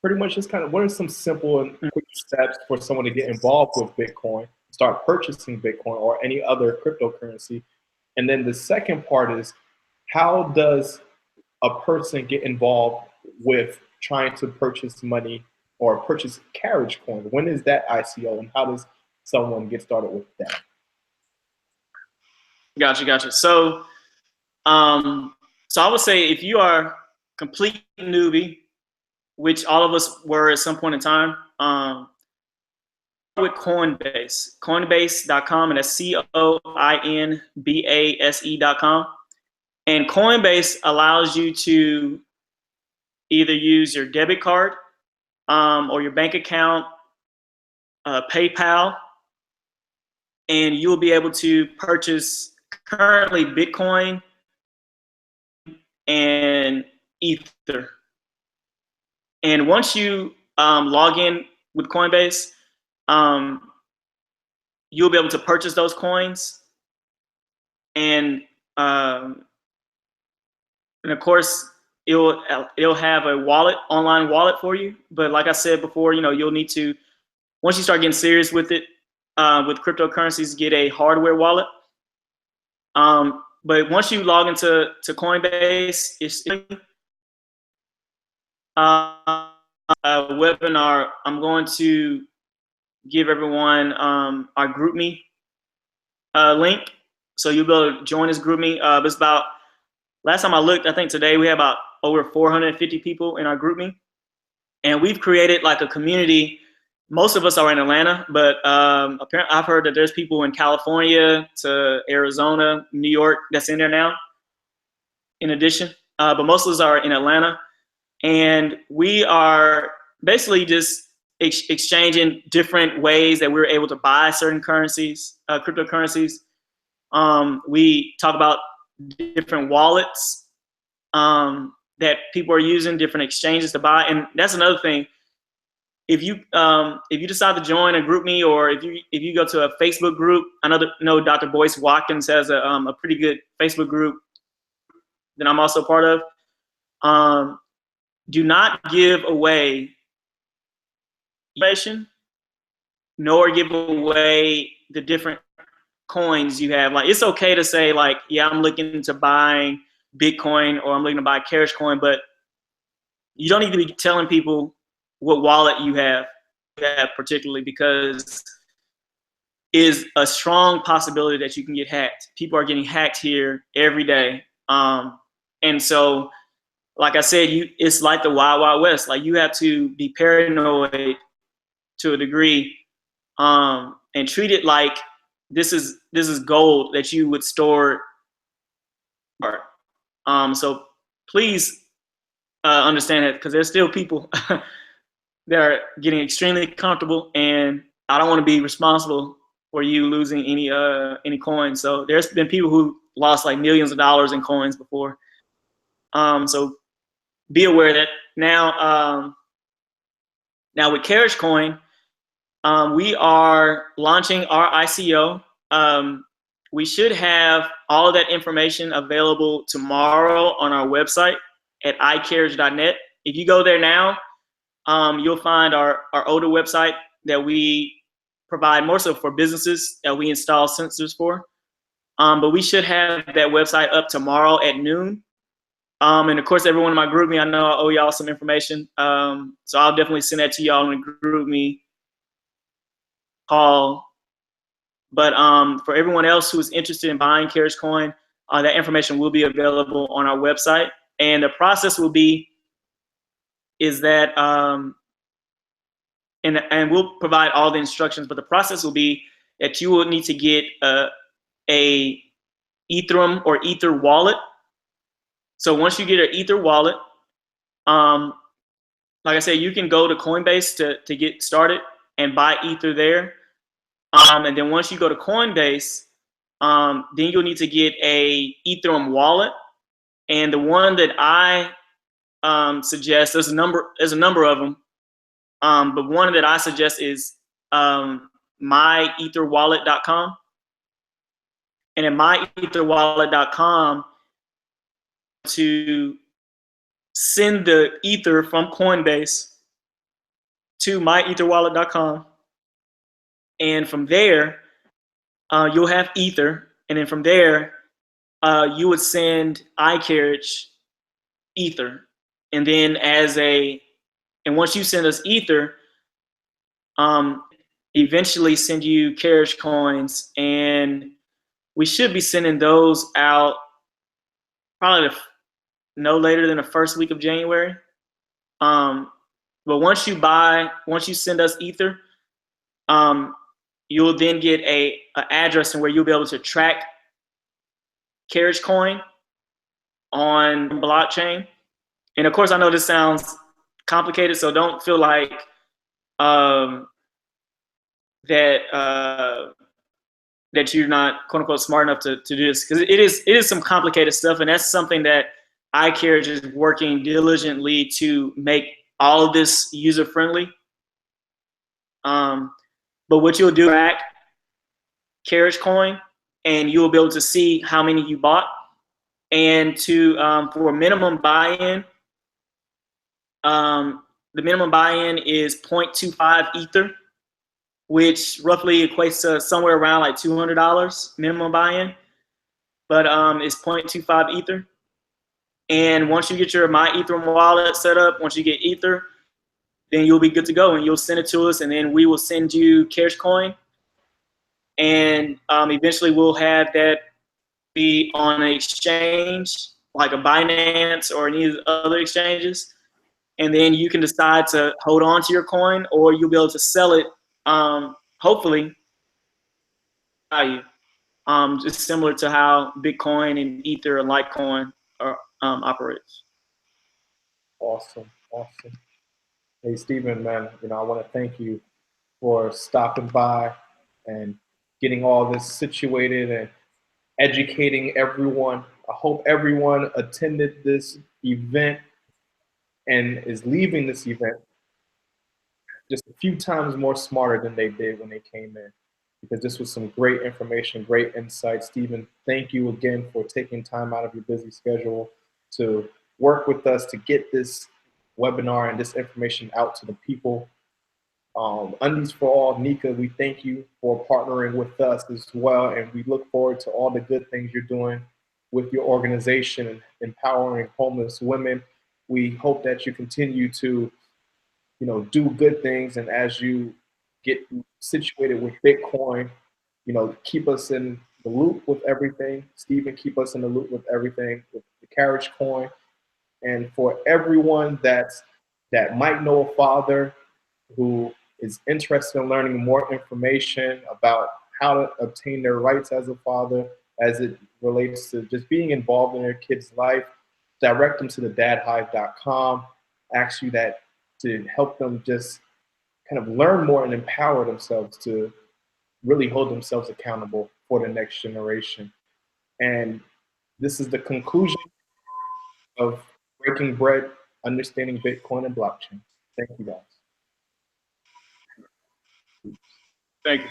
Speaker 1: Pretty much just kind of, what are some simple and quick steps for someone to get involved with Bitcoin, start purchasing Bitcoin or any other cryptocurrency? And then the second part is, how does a person get involved with trying to purchase money or purchase Carriage coin? When is that ICO, and how does someone get started with that?
Speaker 3: Gotcha. So, so I would say if you are complete newbie, which all of us were at some point in time, with Coinbase, Coinbase.com, and that's COINBASE.com. And Coinbase allows you to either use your debit card or your bank account, PayPal, and you'll be able to purchase currently Bitcoin and Ether. And once you log in with Coinbase, you'll be able to purchase those coins, and of course, it'll have a wallet, online wallet for you. But like I said before, you know, you'll need to, once you start getting serious with it, with cryptocurrencies, get a hardware wallet. But once you log into Coinbase, it's a webinar. I'm going to give everyone our GroupMe link, so you'll be able to join this GroupMe. It's about, last time I looked, I think today we have about over 450 people in our GroupMe, and we've created like a community. Most of us are in Atlanta, but apparently I've heard that there's people in California to Arizona, New York that's in there now, in addition. But most of us are in Atlanta, and we are basically just exchanging different ways that we're able to buy certain currencies, cryptocurrencies. We talk about different wallets that people are using, different exchanges to buy, and that's another thing. If you decide to join a GroupMe, or if you go to a Facebook group, I know Dr. Boyce Watkins has a pretty good Facebook group that I'm also part of. Do not give away information, nor give away the different coins you have. Like, it's okay to say like, yeah, I'm looking to buy Bitcoin or I'm looking to buy Carriage coin, but you don't need to be telling people what wallet you have particularly, because is a strong possibility that you can get hacked. People are getting hacked here every day. And so, like I said, it's like the Wild Wild West. Like, you have to be paranoid to a degree, and treat it like this is gold that you would store. So please understand that, because there's still people that are getting extremely comfortable, and I don't want to be responsible for you losing any coins. So there's been people who lost like millions of dollars in coins before. So be aware that now. Now with Carriage Coin, we are launching our ICO. We should have all of that information available tomorrow on our website at iCarriage.net. If you go there now, you'll find our older website that we provide more so for businesses that we install sensors for. But we should have that website up tomorrow at noon. And of course, everyone in my group me, I know I owe y'all some information. So I'll definitely send that to y'all in the group me call. But for everyone else who is interested in buying Carriage Coin, that information will be available on our website. And the process will be is that, and we'll provide all the instructions, but the process will be that you will need to get a Ethereum or Ether wallet. So once you get an Ether wallet, like I said, you can go to Coinbase to get started and buy Ether there. And then once you go to Coinbase, then you'll need to get a Ethereum wallet. And the one that I suggest, there's a number of them, but one that I suggest is myetherwallet.com. And at myetherwallet.com, to send the Ether from Coinbase to myetherwallet.com. And from there, you'll have Ether. And then from there, you would send iCarriage Ether. And then and once you send us Ether, eventually send you Carriage Coins. And we should be sending those out probably no later than the first week of January. But once you send us Ether, you'll then get an address and where you'll be able to track Carriage Coin on blockchain. And of course, I know this sounds complicated, so don't feel like that you're not quote unquote smart enough to do this, because it is some complicated stuff, and that's something that iCarriage is working diligently to make all of this user friendly. But what you'll do, track Carriage Coin, and you'll be able to see how many you bought. And for minimum buy-in, the minimum buy-in is 0.25 Ether, which roughly equates to somewhere around like $200 minimum buy-in, but it's 0.25 Ether. And once you get your MyEthereum wallet set up, once you get Ether, then you'll be good to go, and you'll send it to us, and then we will send you Carriage Coin. And eventually we'll have that be on an exchange like a Binance or any of the other exchanges. And then you can decide to hold on to your coin, or you'll be able to sell it, hopefully, value. Just similar to how Bitcoin and Ether and Litecoin operates.
Speaker 1: Awesome. Hey, Stephen, man, I want to thank you for stopping by and getting all this situated and educating everyone. I hope everyone attended this event and is leaving this event just a few times more smarter than they did when they came in, because this was some great information, great insight. Stephen, thank you again for taking time out of your busy schedule to work with us to get this webinar and this information out to the people. UndiesForAll, Nika, we thank you for partnering with us as well, and we look forward to all the good things you're doing with your organization and empowering homeless women. We hope that you continue to, do good things, and as you get situated with Bitcoin, keep us in the loop with everything. Stephen, keep us in the loop with everything with the Carriage Coin. And for everyone that might know a father who is interested in learning more information about how to obtain their rights as a father, as it relates to just being involved in their kid's life, direct them to the DadHive.com, ask you that to help them just kind of learn more and empower themselves to really hold themselves accountable for the next generation. And this is the conclusion of Breaking Bread, Understanding Bitcoin and Blockchain. Thank you, guys.
Speaker 3: Thank you.